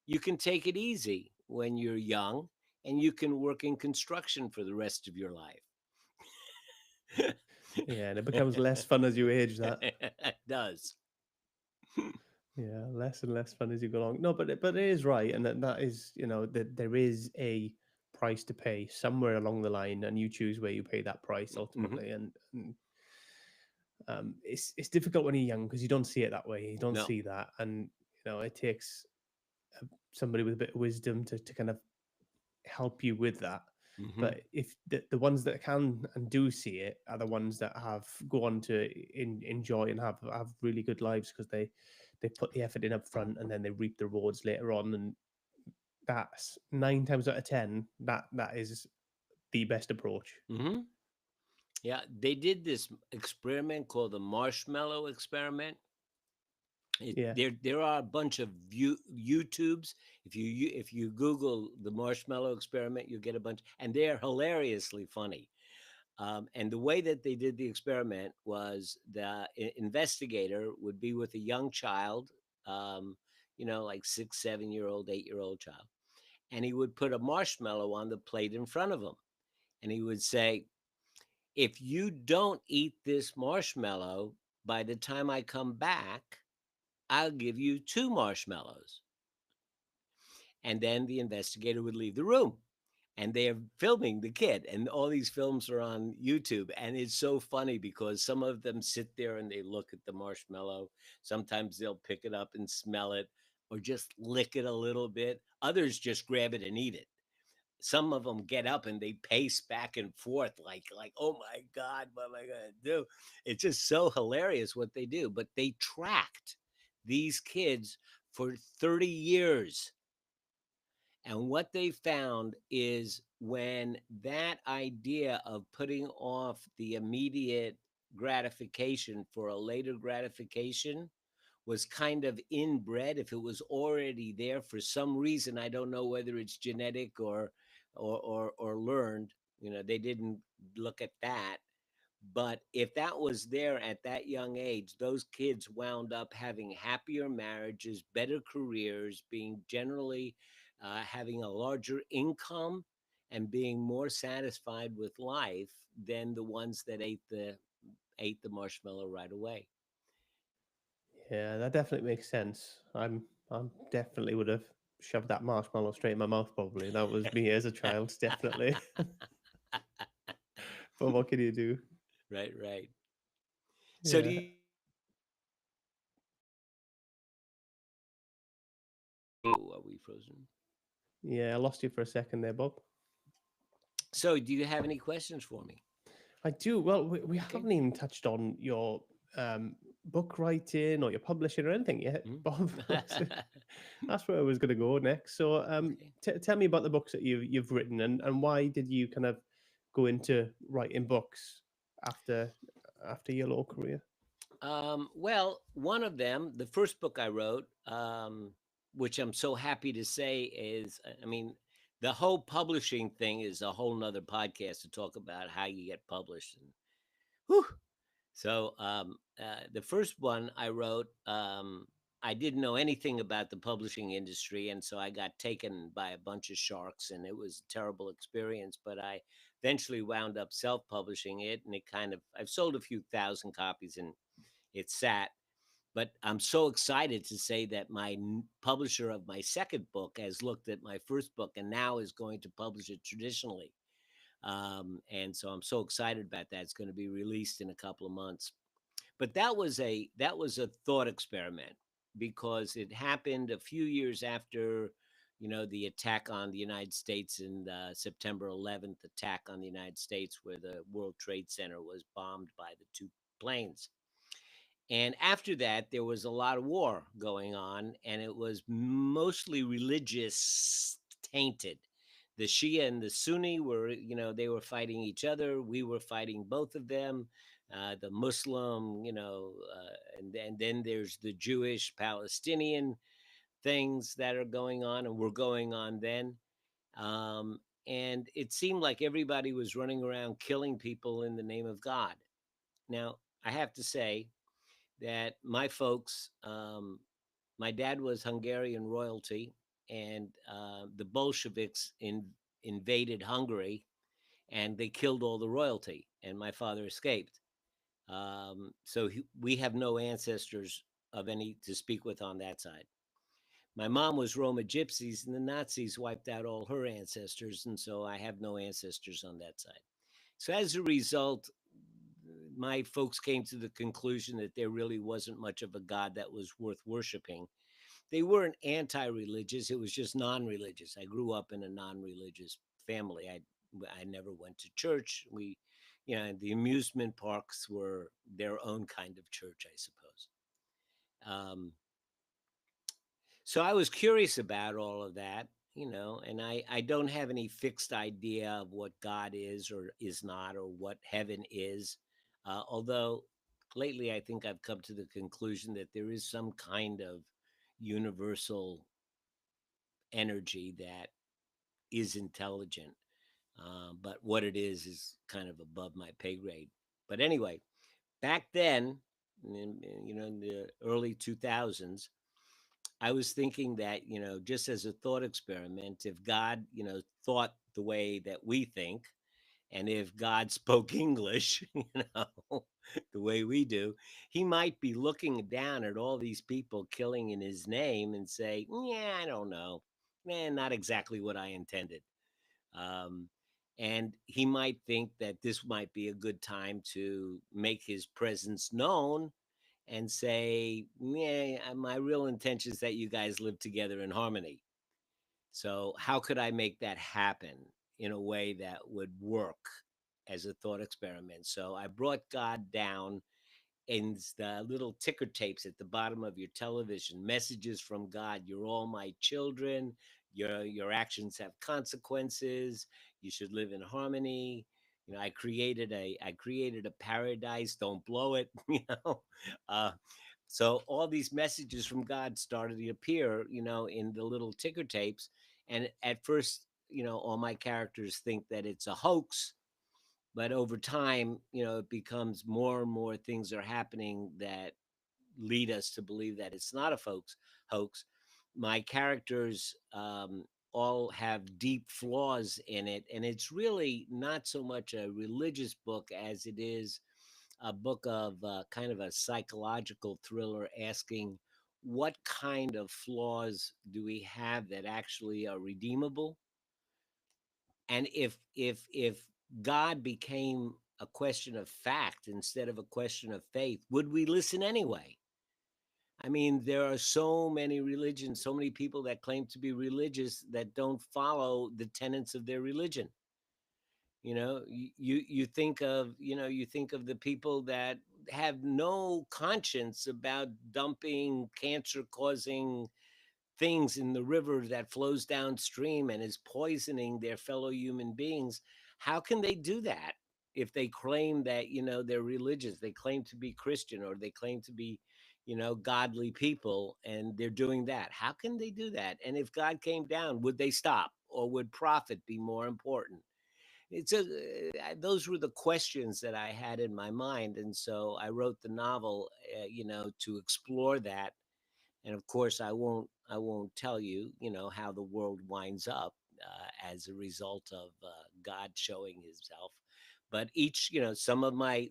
you can take it easy when you're young and you can work in construction for the rest of your life. yeah, and it becomes less fun as you age. That It does. Yeah, less and less fun as you go along. No, but it is right, and that is, that there is a price to pay somewhere along the line, and you choose where you pay that price Hmm. ultimately. And it's difficult when you're young because you don't see it that way. You don't No. see that, and it takes somebody with a bit of wisdom to kind of help you with that. Hmm. But if the ones that can and do see it are the ones that have go on to enjoy and have really good lives because they put the effort in up front and then they reap the rewards later on. And that's 9 times out of 10 that is the best approach. Hmm. Yeah, they did this experiment called the marshmallow experiment. Yeah, There are a bunch of YouTubes. If you Google the marshmallow experiment, you get a bunch, and they are hilariously funny. And the way that they did the experiment was the investigator would be with a young child, um, like 6, 7 year old, 8 year old child, and he would put a marshmallow on the plate in front of him, and he would say, "If you don't eat this marshmallow by the time I come back, I'll give you two marshmallows." And then the investigator would leave the room. And they're filming the kid, and all these films are on YouTube. And it's so funny because some of them sit there and they look at the marshmallow. Sometimes they'll pick it up and smell it or just lick it a little bit. Others just grab it and eat it. Some of them get up and they pace back and forth like, oh my god, what am I going to do? It's just so hilarious what they do. But they tracked these kids for 30 years, and what they found is when that idea of putting off the immediate gratification for a later gratification was kind of inbred, if it was already there for some reason, I don't know whether it's genetic or learned. They didn't look at that. But if that was there at that young age, those kids wound up having happier marriages, better careers, being generally having a larger income and being more satisfied with life than the ones that ate the marshmallow right away. yeah, that definitely makes sense. I'm definitely would have shoved that marshmallow straight in my mouth probably. That was me as a child, definitely. But what can you do? Right, right. So do Yeah, you oh, are we frozen? yeah, I lost you for a second there, Bob. So do you have any questions for me? I do. Well, we Okay. haven't even touched on your book writing or your publishing or anything yet, Mhm. Bob. That's where I was going to go next. So, Okay. tell me about the books that you've written, and why did you kind of go into writing books after your law career? Well, one of them, the first book I wrote, which I'm so happy to say is, I mean, the whole publishing thing is a whole nother podcast to talk about how you get published. And whew. So the first one I wrote, I didn't know anything about the publishing industry, and so I got taken by a bunch of sharks, and it was a terrible experience. But I eventually wound up self-publishing it, and it kind of I've sold a few thousand copies, and it sat. But I'm so excited to say that my publisher of my second book has looked at my first book and now is going to publish it traditionally. And so I'm so excited about that. It's going to be released in a couple of months. But that was a thought experiment because it happened a few years after, the attack on the United States in September 11th attack on the United States, where the World Trade Center was bombed by the two planes. And after that, there was a lot of war going on, and it was mostly religious tainted. The Shia and the Sunni were, they were fighting each other. We were fighting both of them. The Muslim, and then there's the Jewish Palestinian things that are going on and were going on then. Um, and it seemed like everybody was running around killing people in the name of God. Now, I have to say, that my folks, my dad was Hungarian royalty, and the Bolsheviks invaded Hungary, and they killed all the royalty, and my father escaped. So we have no ancestors of any to speak with on that side. My mom was Roma Gypsies, and the Nazis wiped out all her ancestors, and so I have no ancestors on that side. So as a result, my folks came to the conclusion that there really wasn't much of a God that was worth worshiping. They weren't anti-religious; it was just non-religious. I grew up in a non-religious family. I never went to church. The amusement parks were their own kind of church, I suppose. Um, so I was curious about all of that, and I don't have any fixed idea of what God is or is not, or what heaven is. Although lately I think I've come to the conclusion that there is some kind of universal energy that is intelligent. But what it is kind of above my pay grade. But anyway, back then, in the early 2000s, I was thinking that, just as a thought experiment, if God, thought the way that we think, and if God spoke English, the way we do, he might be looking down at all these people killing in his name and say, yeah, I don't know. Man, not exactly what I intended. Um, and he might think that this might be a good time to make his presence known and say, yeah, my real intention is that you guys live together in harmony. So, how could I make that happen in a way that would work as a thought experiment? So, I brought God down in the little ticker tapes at the bottom of your television, messages from God. You're all my children. Your actions have consequences. You should live in harmony. I created a paradise. Don't blow it. Uh, so all these messages from God started to appear, in the little ticker tapes. And at first, all my characters think that it's a hoax, but over time, it becomes more and more things are happening that lead us to believe that it's not a hoax. My characters all have deep flaws in it, and it's really not so much a religious book as it is a book of kind of a psychological thriller, asking what kind of flaws do we have that actually are redeemable, and if God became a question of fact instead of a question of faith, would we listen anyway? I mean, there are so many religions, so many people that claim to be religious that don't follow the tenets of their religion. You think of the people that have no conscience about dumping cancer causing things in the river that flows downstream and is poisoning their fellow human beings. How can they do that if they claim that, they're religious, they claim to be Christian, or they claim to be, godly people, and they're doing that? How can they do that? And if God came down, would they stop, or would profit be more important? Those were the questions that I had in my mind, and so I wrote the novel, to explore that. And of course, I won't tell you, how the world winds up as a result of God showing himself. But each, some of my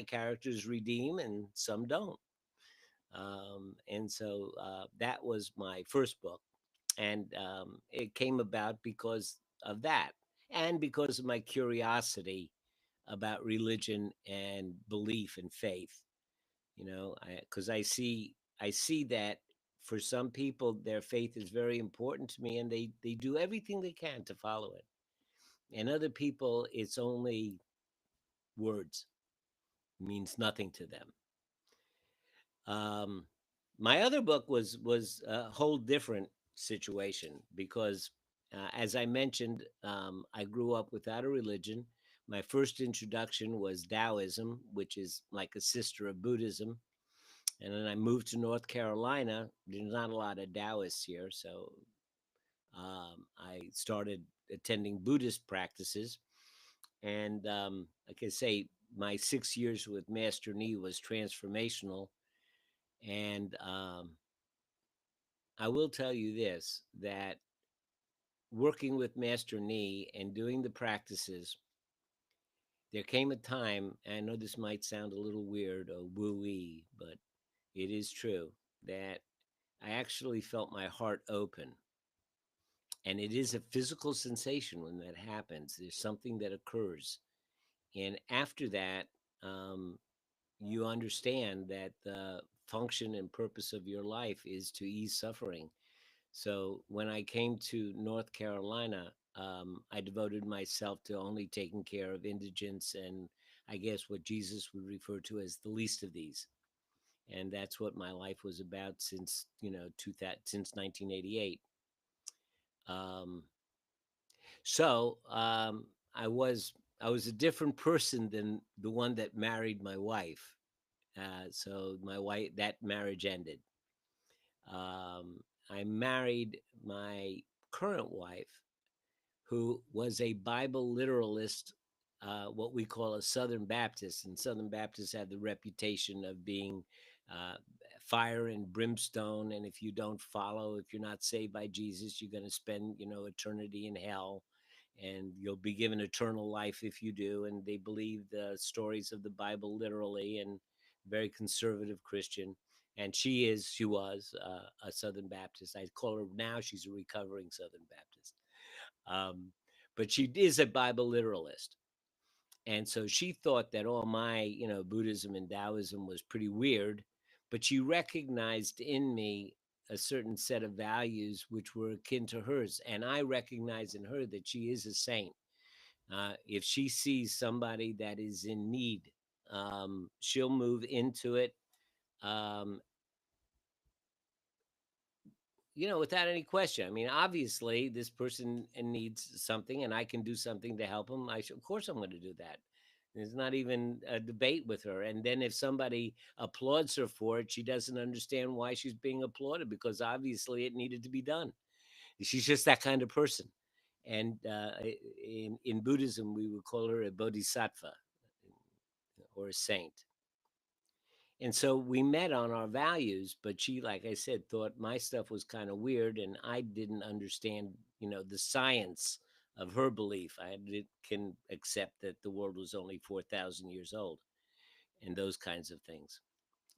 characters redeem and some don't. And so that was my first book, and it came about because of that. and because of my curiosity about religion and belief and faith. You know, because I see that for some people their faith is very important to me, and they do everything they can to follow it. And other people, it's only words, means nothing to them. Um, my other book was a whole different situation because, as I mentioned, I grew up without a religion. My first introduction was Taoism, which is like a sister of Buddhism. And then I moved to North Carolina. There's not a lot of Taoists here, so I started attending Buddhist practices. And like I say, my 6 years with Master Ni was transformational. And I will tell you this, that working with Master Ni and doing the practices, there came a time, and I know this might sound a little weird or woo-y, but it is true, that I actually felt my heart open. And it is a physical sensation when that happens. There's something that occurs. And after that, um, you understand that the function and purpose of your life is to ease suffering. So when I came to North Carolina, I devoted myself to only taking care of indigents and, I guess, what Jesus would refer to as the least of these. And that's what my life was about since, since 1988. Um, so I was I was a different person than the one that married my wife. So my wife, that marriage ended. Um, I married my current wife, who was a Bible literalist, what we call a Southern Baptist. And Southern Baptists have the reputation of being uh, fire and brimstone. And if you don't follow, if you're not saved by Jesus, you're going to spend, eternity in hell. And you'll be given eternal life if you do. And they believe the stories of the Bible literally, and very conservative Christian. And she was a Southern Baptist. I call her now, she's a recovering Southern Baptist. Um, but she is a Bible literalist. And so she thought that all my, Buddhism and Taoism was pretty weird, but she recognized in me a certain set of values which were akin to hers. And I recognize in her that she is a saint. If she sees somebody that is in need, she'll move into it. Um, without any question. I mean, obviously, this person needs something, and I can do something to help them. Of course, I'm going to do that. There's not even a debate with her. And then if somebody applauds her for it, she doesn't understand why she's being applauded, because obviously it needed to be done. She's just that kind of person. And in Buddhism, we would call her a bodhisattva or a saint. And so we met on our values, but she, like I said, thought my stuff was kind of weird, and I didn't understand, the science of her belief. Can accept that the world was only 4,000 years old and those kinds of things.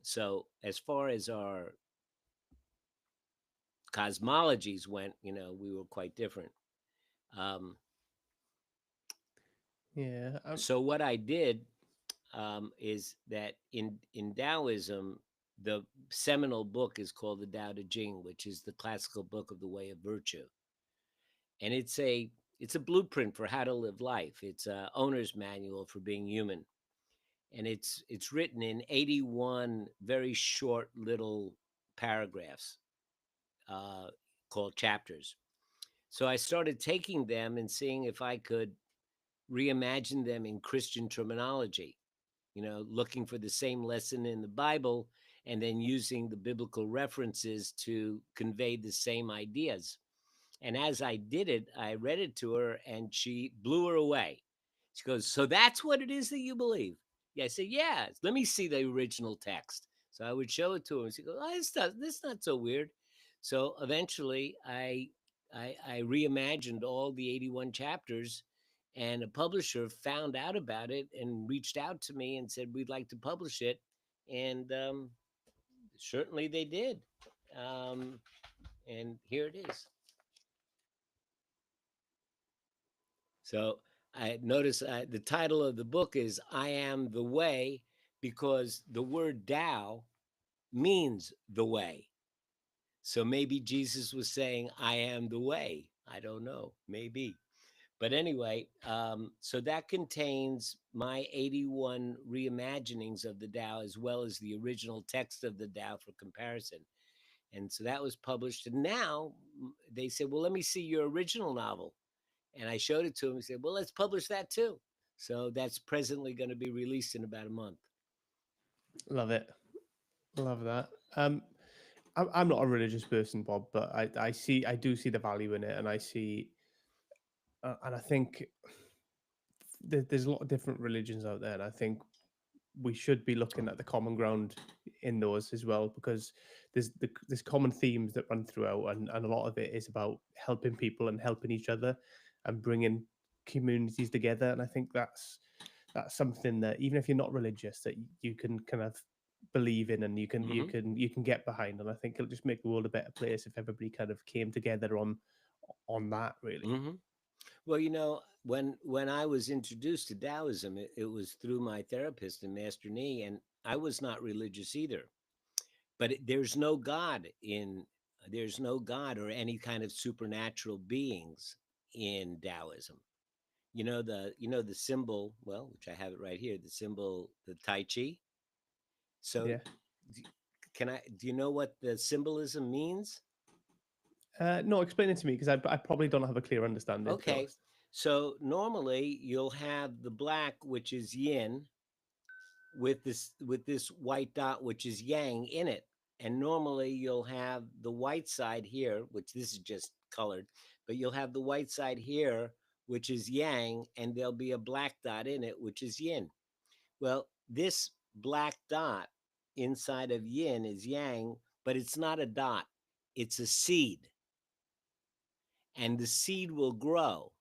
So as far as our cosmologies went, we were quite different. Um, Yeah. so what I did is that in Taoism, the seminal book is called the Tao Te Ching, which is the classical book of the way of virtue, and it's a blueprint for how to live life. It's a owner's manual for being human, and it's written in 81 very short little paragraphs uh, called chapters. So I started taking them and seeing if I could reimagine them in Christian terminology, looking for the same lesson in the Bible and then using the biblical references to convey the same ideas. And as I did it, I read it to her and she blew her away. She goes, "So that's what it is that you believe?" Yeah, I said, "Yeah, let me see the original text." So I would show it to her and she goes, "Oh, this not so weird." So eventually I reimagined all the 81 chapters, and a publisher found out about it and reached out to me and said, "We'd like to publish it." And certainly they did. Um, and here it is. So I notice the title of the book is I Am the Way, because the word Tao means the way. So maybe Jesus was saying, I am the way. I don't know, maybe. But anyway, so that contains my 81 reimaginings of the Tao, as well as the original text of the Tao for comparison. And so that was published. And now they said, well, let me see your original novel. And I showed it to him. He said, well, let's publish that too. So that's presently going to be released in about a month. Love it. Love that. I'm not a religious person, Bob, but I do see the value in it, and I see, and I think there's a lot of different religions out there, and I think we should be looking at the common ground in those as well, because there's common themes that run throughout, and a lot of it is about helping people and helping each other and bringing communities together. And I think that's something that, even if you're not religious, that you can kind of believe in, and Mm-hmm. you can get behind. And I think it'll just make the world a better place if everybody kind of came together on that, really. Mm-hmm. Well, when I was introduced to Taoism, it was through my therapist and Master Ni, and I was not religious either. But there's no God or any kind of supernatural beings in Taoism. The symbol, well, which I have it right here, the symbol, the Tai Chi. So, Yeah. d- do you know what the symbolism means? No, explain it to me, because I probably don't have a clear understanding, to be Okay. honest. So normally you'll have the black, which is yin, with this white dot, which is yang, in it. And normally you'll have the white side here, which this is just colored, but you'll have the white side here, which is yang, and there'll be a black dot in it, which is yin. Well, this black dot inside of yin is yang, but it's not a dot, it's a seed. And the seed will grow,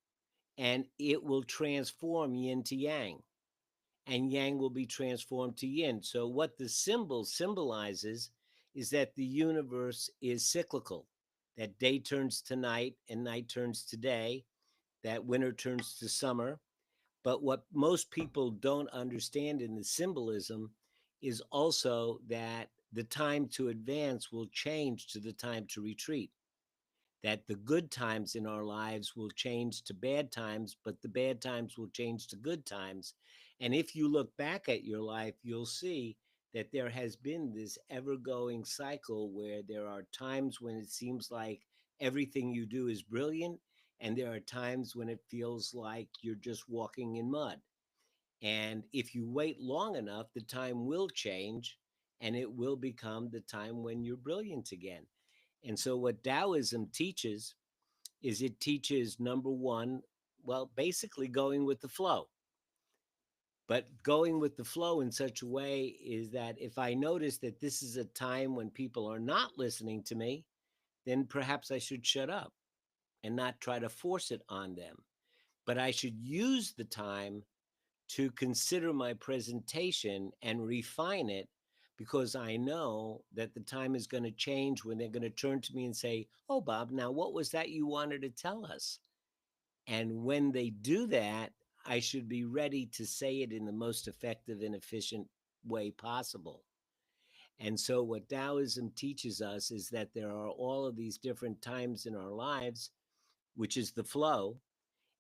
and it will transform yin to yang, and yang will be transformed to yin. So, what the symbol symbolizes is that the universe is cyclical, that day turns to night and night turns to day, that winter turns to summer. But what most people don't understand in the symbolism is also that the time to advance will change to the time to retreat, that the good times in our lives will change to bad times, but the bad times will change to good times. And if you look back at your life, you'll see that there has been this ever going cycle where there are times when it seems like everything you do is brilliant, and there are times when it feels like you're just walking in mud. And if you wait long enough, the time will change, and it will become the time when you're brilliant again. And so, what Taoism teaches is it teaches, number one, well, basically going with the flow. But going with the flow in such a way is that if I notice that this is a time when people are not listening to me, then perhaps I should shut up and not try to force it on them. But I should use the time to consider my presentation and refine it, because I know that the time is going to change when they're going to turn to me and say, oh, Bob, now what was that you wanted to tell us? And when they do that, I should be ready to say it in the most effective and efficient way possible. And so, what Taoism teaches us is that there are all of these different times in our lives, which is the flow,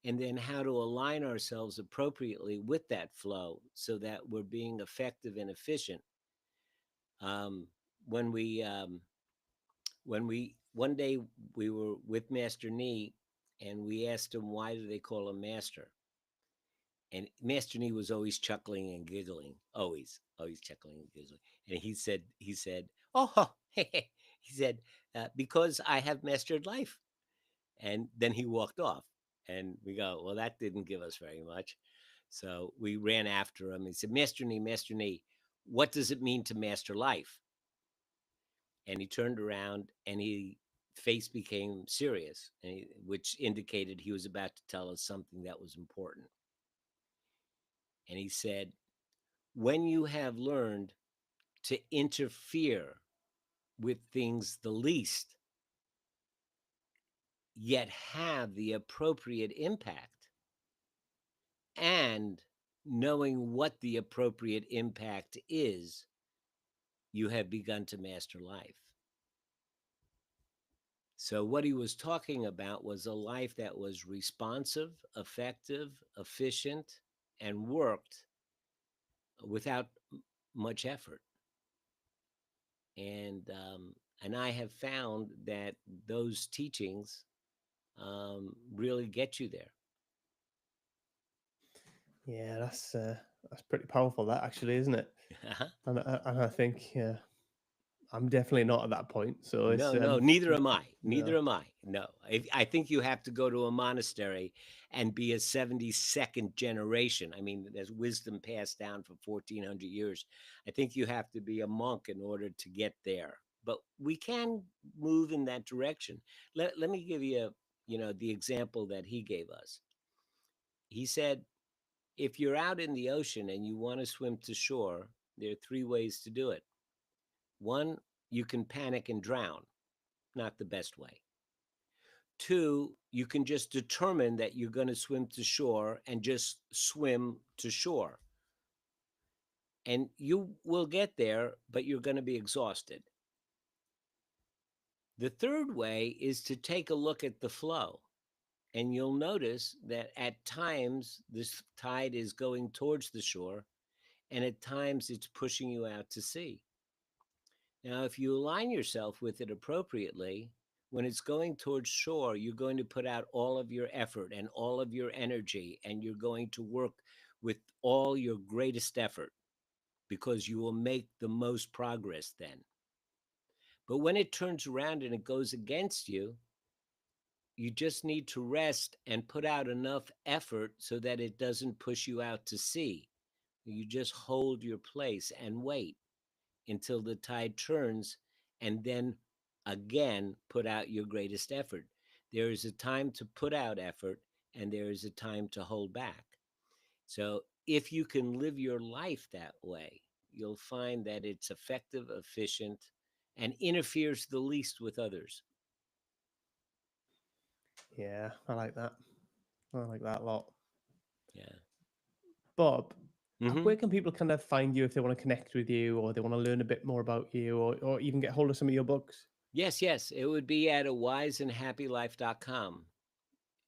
and then how to align ourselves appropriately with that flow so that we're being effective and efficient. Um, when we one day we were with Master Ni, and we asked him, why do they call him Master? And Master Ni was always chuckling and giggling, always chuckling and giggling. And he said, oh, he said, because I have mastered life. And then he walked off. And we go, well, that didn't give us very much. So we ran after him. He said, Master Ni, what does it mean to master life? And he turned around, and his face became serious, which indicated he was about to tell us something that was important. And he said, when you have learned to interfere with things the least, yet have the appropriate impact, and knowing what the appropriate impact is, you have begun to master life. So, what he was talking about was a life that was responsive, effective, efficient, and worked without much effort. And I have found that those teachings really get you there. Yeah, that's pretty powerful. That actually, isn't it? And I think, yeah, I'm definitely not at that point. So it's No, no, neither am I. no. Neither am I. No, I think you have to go to a monastery and be a 72nd generation. I mean, there's wisdom passed down for 1400 years. I think you have to be a monk in order to get there. But we can move in that direction. Let me give you, the example that he gave us. He said, if you're out in the ocean and you want to swim to shore, there are three ways to do it. One, you can panic and drown, not the best way. Two, you can just determine that you're going to swim to shore and just swim to shore. And you will get there, but you're going to be exhausted. The third way is to take a look at the flow. And you'll notice that at times this tide is going towards the shore, and at times it's pushing you out to sea. Now, if you align yourself with it appropriately, when it's going towards shore, you're going to put out all of your effort and all of your energy, and you're going to work with all your greatest effort because you will make the most progress then. But when it turns around and it goes against you, you just need to rest and put out enough effort so that it doesn't push you out to sea. You just hold your place and wait until the tide turns, and then again put out your greatest effort. There is a time to put out effort, and there is a time to hold back. So if you can live your life that way, you'll find that it's effective, efficient, and interferes the least with others. Yeah, I like that. I like that a lot. Yeah. Bob, Hmm. where can people kind of find you if they want to connect with you or they want to learn a bit more about you or even get hold of some of your books? Yes, yes. It would be at a wiseandhappylife.com.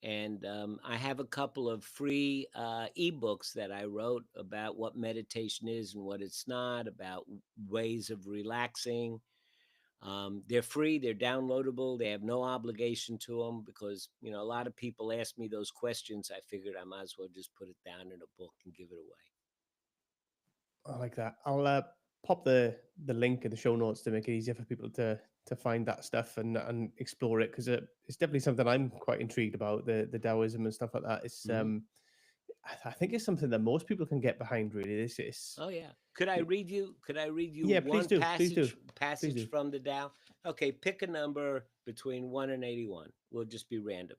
And I have a couple of free ebooks that I wrote about what meditation is and what it's not, about ways of relaxing. They're free, they're downloadable, they have no obligation to them because, a lot of people ask me those questions. I figured I might as well just put it down in a book and give it away. I like that. I'll pop the link in the show notes to make it easier for people to find that stuff and explore it because it's definitely something I'm quite intrigued about the Taoism and stuff like that. It's Hmm. I think it's something that most people can get behind. Really, this is Oh yeah. Could I read you? Could I read you yeah. Please one do, please do, please passage do. from the Tao? Okay, pick a number between 1 and 81. We'll just be random.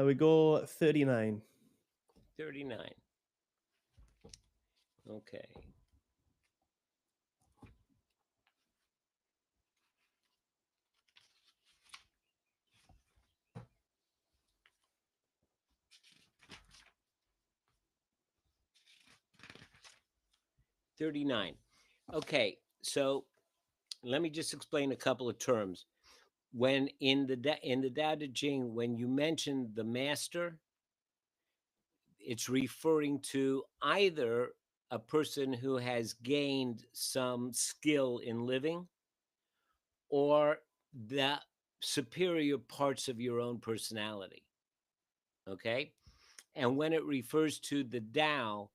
We go 39. 39. Okay. 39. Okay. So let me just explain a couple of terms. When in the Tao Te Ching, when you mention the master, it's referring to either a person who has gained some skill in living or the superior parts of your own personality. Okay. And when it refers to the Tao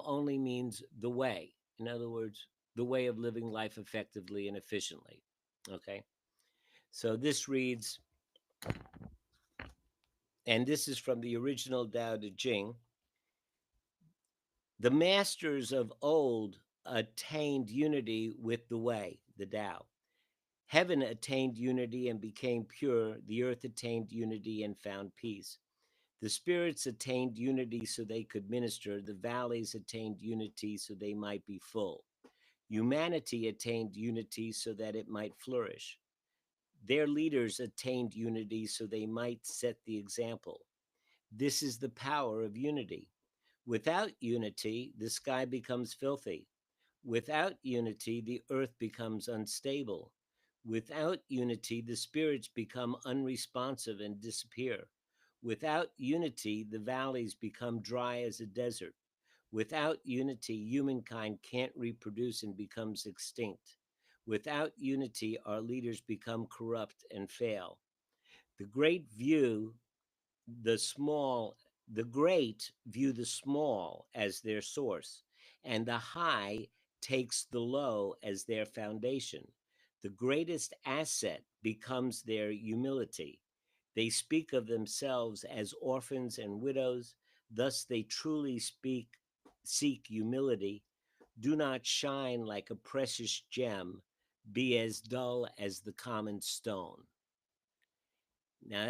only means the way. In other words, the way of living life effectively and efficiently. Okay. So this reads, and this is from the original Tao Te Ching: the masters of old attained unity with the way, the Tao. Heaven attained unity and became pure. The earth attained unity and found peace. The spirits attained unity so they could minister. The valleys attained unity so they might be full. Humanity attained unity so that it might flourish. Their leaders attained unity so they might set the example. This is the power of unity. Without unity, the sky becomes filthy. Without unity, the earth becomes unstable. Without unity, the spirits become unresponsive and disappear. Without unity, the valleys become dry as a desert. Without unity, humankind can't reproduce and becomes extinct. Without unity, our leaders become corrupt and fail. The great view the small, the great view the small as their source, and the high takes the low as their foundation. The greatest asset becomes their humility. They speak of themselves as orphans and widows, thus they truly seek humility. Do not shine like a precious gem, be as dull as the common stone. Now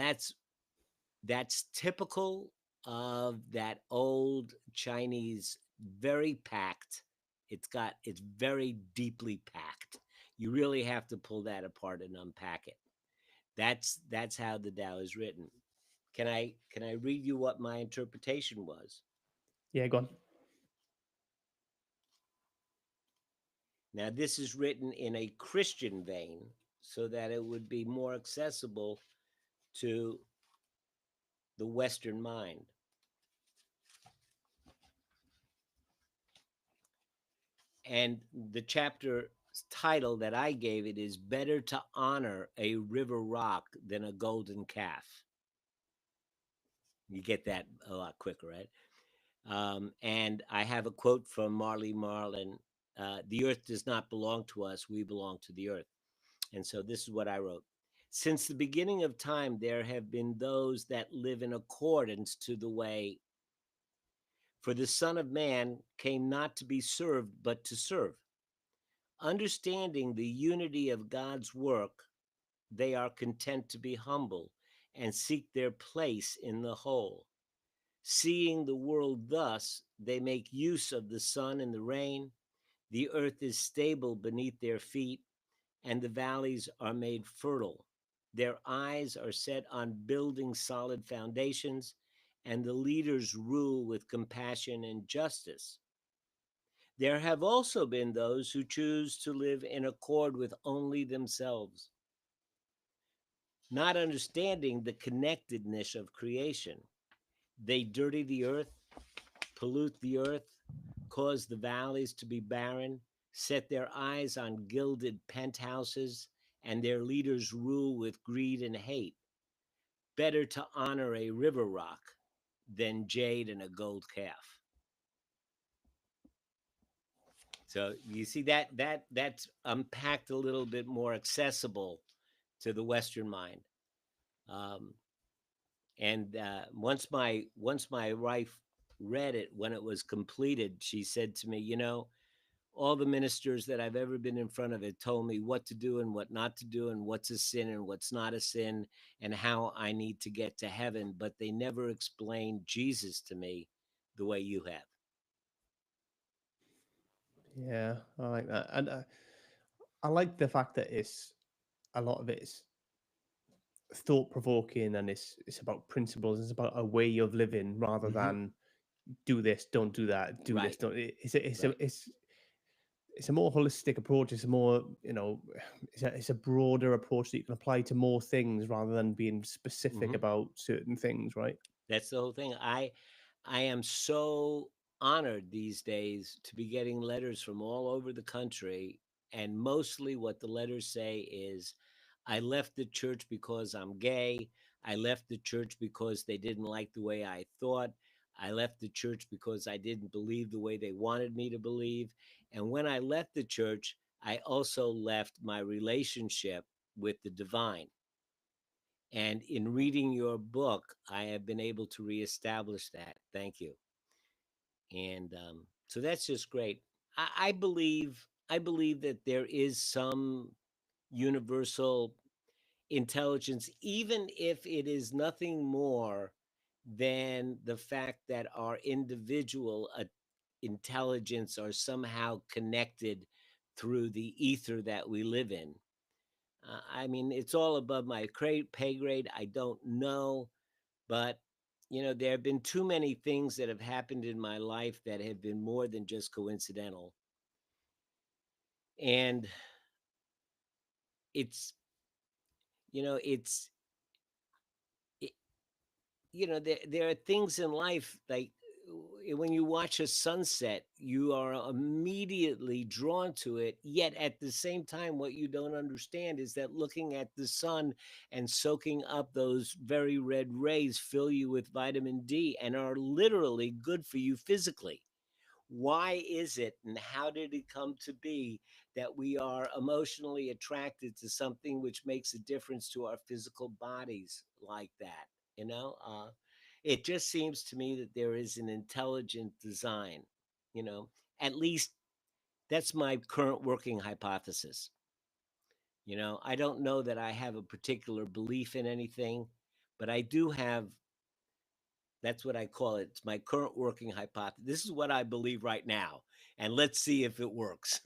that's typical of that old Chinese, very packed. It's very deeply packed. You really have to pull that apart and unpack it. That's how the Tao is written. Can I read you what my interpretation was? Yeah, go on. Now this is written in a Christian vein so that it would be more accessible to the Western mind. And the chapter title that I gave it is Better to Honor a River Rock Than a Golden Calf. You get that a lot quicker, right? And I have a quote from Marley Marlin. The earth does not belong to us, we belong to the earth. And so this is what I wrote. Since the beginning of time, there have been those that live in accordance to the way. For the Son of Man came not to be served, but to serve. Understanding the unity of God's work, they are content to be humble and seek their place in the whole. Seeing the world thus, they make use of the sun and the rain. The earth is stable beneath their feet, and the valleys are made fertile. Their eyes are set on building solid foundations, and the leaders rule with compassion and justice. There have also been those who choose to live in accord with only themselves, not understanding the connectedness of creation. They dirty the earth, pollute the earth, cause the valleys to be barren, set their eyes on gilded penthouses, and their leaders rule with greed and hate. Better to honor a river rock than jade and a gold calf. So you see that's unpacked a little bit more accessible to the Western mind. Um, and once my wife read it when it was completed, she said to me, all the ministers that I've ever been in front of it told me what to do and what not to do and what's a sin and what's not a sin and how I need to get to heaven, but they never explained Jesus to me the way you have. Yeah, I like that, and I like the fact that it's a lot of it is thought provoking, and it's about principles. It's about a way of living rather Mm-hmm. than do this, don't do that, do this, Right, don't. right. It's a more holistic approach. It's a more it's a broader approach that you can apply to more things rather than being specific Mm-hmm. about certain things, right? That's the whole thing. I am so honored these days to be getting letters from all over the country, and mostly what the letters say is, I left the church because I'm gay. I left the church because they didn't like the way I thought. I left the church because I didn't believe the way they wanted me to believe. And when I left the church, I also left my relationship with the divine. And in reading your book, I have been able to reestablish that. Thank you. And so that's just great. I believe that there is some universal intelligence, even if it is nothing more than the fact that our individual intelligence are somehow connected through the ether that we live in. I mean, it's all above my pay grade. I don't know, but there have been too many things that have happened in my life that have been more than just coincidental. And it's, it's, it, there are things in life like when you watch a sunset, you are immediately drawn to it. Yet at the same time, what you don't understand is that looking at the sun and soaking up those very red rays fill you with vitamin D and are literally good for you physically. Why is it and how did it come to be that we are emotionally attracted to something which makes a difference to our physical bodies like that? It just seems to me that there is an intelligent design. you know at least that's my current working hypothesis. I don't know that I have a particular belief in anything, but I do have. That's what I call it. It's my current working hypothesis. This is what I believe right now, and let's see if it works.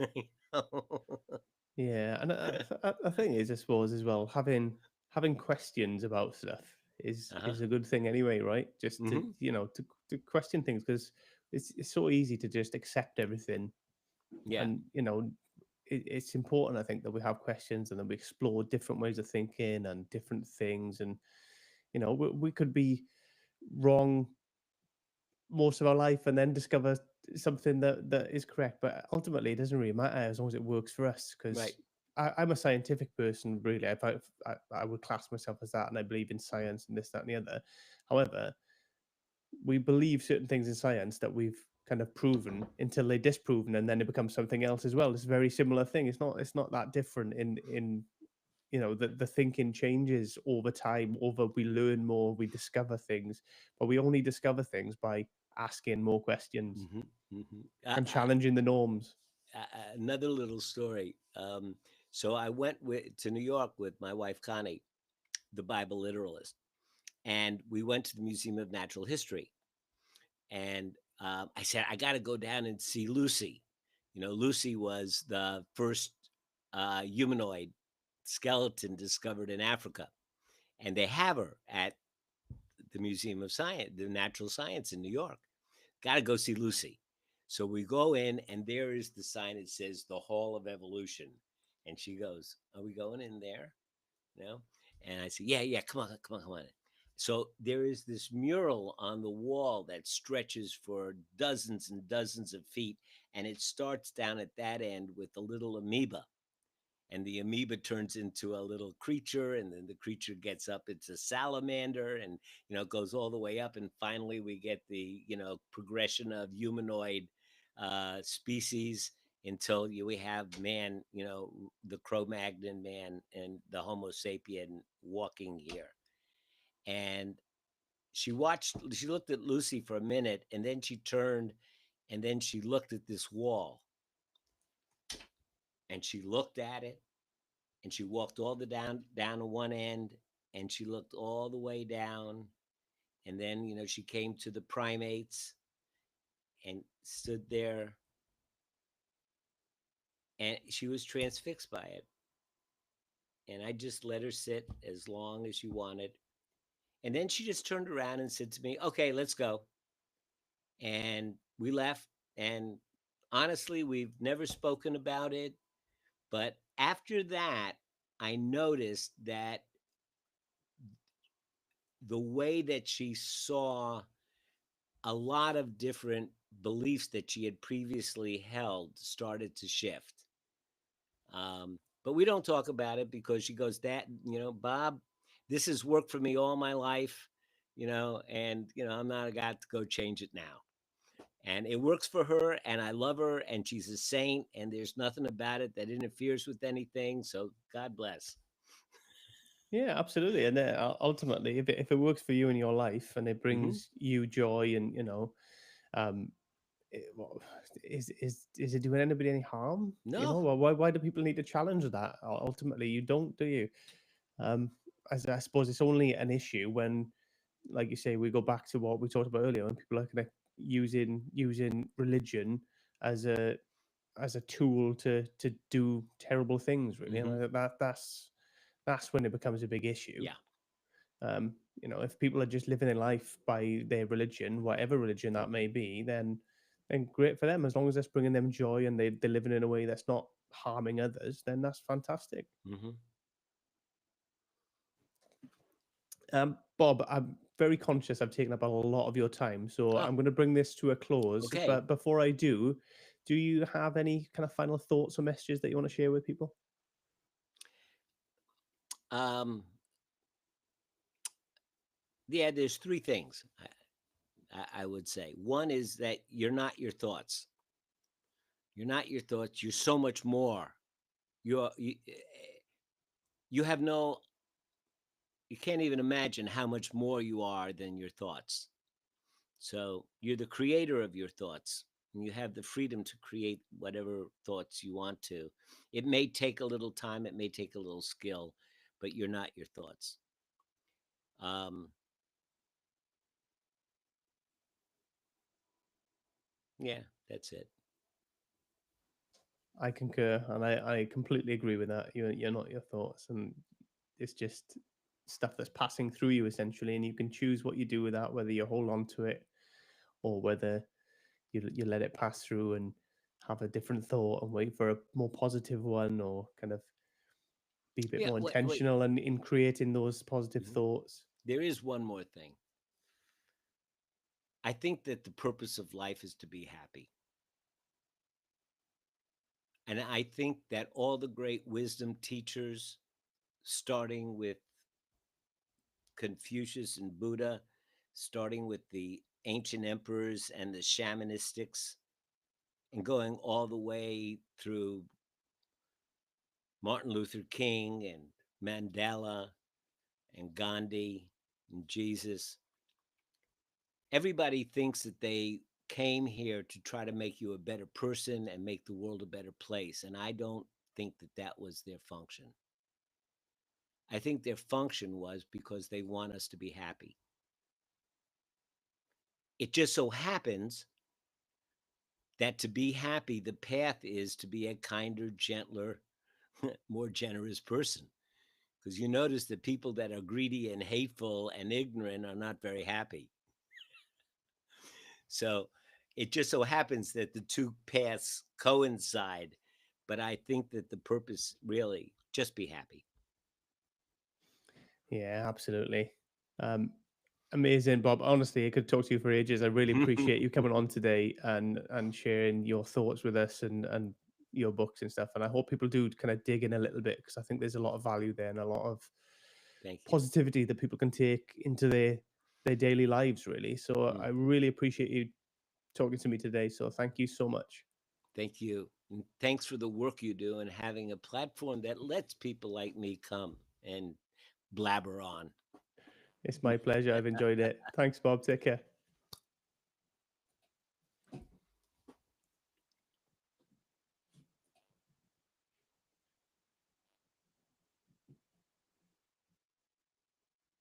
Yeah, and I think is, I suppose, as well, having questions about stuff Uh-huh. is a good thing anyway, right? Just to Hmm. to question things, because it's so easy to just accept everything, Yeah. and it's important, I think, that we have questions and that we explore different ways of thinking and different things, and we could be wrong most of our life and then discover something that is correct. But ultimately, it doesn't really matter as long as it works for us. Right. Because I'm a scientific person, really. If I would class myself as that, and I believe in science and this, that, and the other. However, we believe certain things in science that we've kind of proven until they're disproven, and then it becomes something else as well. It's a very similar thing. It's not that different in the thinking changes over time. Over We learn more, we discover things, but we only discover things by asking more questions Hmm. Hmm. and challenging the norms. Another little story. So I went to New York with my wife Connie, the Bible literalist, and we went to the Museum of Natural History. And I said, I got to go down and see Lucy. Lucy was the first humanoid skeleton discovered in Africa, and they have her at the Museum of Science, the Natural Science in New York. Got to go see Lucy. So we go in, and there is the sign that says the Hall of Evolution. And she goes, "Are we going in there?" You know? And I said, "Yeah, yeah, come on, come on, come on." So there is this mural on the wall that stretches for dozens and dozens of feet, and it starts down at that end with a little amoeba, and the amoeba turns into a little creature, and then the creature gets up, it's a salamander, and it goes all the way up, and finally we get the progression of humanoid species until we have man, the Cro-Magnon man and the Homo sapien walking here. And she looked at Lucy for a minute, and then she turned, and then she looked at this wall, and she looked at it, and she walked all the down to one end, and she looked all the way down, and then she came to the primates and stood there, and she was transfixed by it. And I just let her sit as long as she wanted, and then she just turned around and said to me, "Okay, let's go." And we left. And honestly, we've never spoken about it, but after that, I noticed that the way that she saw a lot of different beliefs that she had previously held started to shift. But we don't talk about it because she goes, "That, Bob, this has worked for me all my life, and, I'm not a guy to go change it now." And it works for her, and I love her, and she's a saint, and there's nothing about it that interferes with anything. So God bless. Yeah, absolutely. And ultimately, if it works for you in your life and it Hmm. brings you joy, and um, well, is it doing anybody any harm? No. Well, why do people need to challenge that? Ultimately, you don't, do you? Um, as I suppose it's only an issue when, like you say, we go back to what we talked about earlier, when people are kind of using religion as a tool to do terrible things, really. Hmm. And that's when it becomes a big issue. Yeah. If people are just living their life by their religion, whatever religion that may be, then great for them. As long as that's bringing them joy and they're living in a way that's not harming others, then that's fantastic. Hmm. Bob, I'm very conscious I've taken up a lot of your time, so Oh, I'm going to bring this to a close. okay. But before I do you have any kind of final thoughts or messages that you want to share with people? Um, yeah, there's three things I would say. One is that you're not your thoughts. You're not your thoughts. You're so much more. You have no. You can't even imagine how much more you are than your thoughts. So you're the creator of your thoughts, and you have the freedom to create whatever thoughts you want to. It may take a little time. It may take a little skill, but you're not your thoughts. Um, yeah, that's it. I concur, and I completely agree with that. You're not your thoughts, and it's just stuff that's passing through you essentially, and you can choose what you do with that, whether you hold on to it or whether you let it pass through and have a different thought and wait for a more positive one, or kind of be a bit Yeah. more Wait. Wait. intentional and in creating those positive Mhm. thoughts. There is one more thing. I think that the purpose of life is to be happy. And I think that all the great wisdom teachers, starting with Confucius and Buddha, starting with the ancient emperors and the shamanistics, and going all the way through Martin Luther King and Mandela and Gandhi and Jesus, everybody thinks that they came here to try to make you a better person and make the world a better place. And I don't think that that was their function. I think their function was because they want us to be happy. It just so happens that to be happy, the path is to be a kinder, gentler, more generous person. Because you notice that people that are greedy and hateful and ignorant are not very happy. So it just so happens that the two paths coincide. But I think that the purpose really just be happy. Yeah, absolutely. Um, Amazing, Bob. Honestly, I could talk to you for ages. I really appreciate you coming on today and sharing your thoughts with us and your books and stuff. And I hope people do kind of dig in a little bit, because I think there's a lot of value there and a lot of Thank you. positivity that people can take into their daily lives, really. So Mm, I really appreciate you talking to me today. So thank you so much. thank you. And thanks for the work you do and having a platform that lets people like me come and blabber on. It's my pleasure. I've enjoyed it. Thanks, Bob. Take care.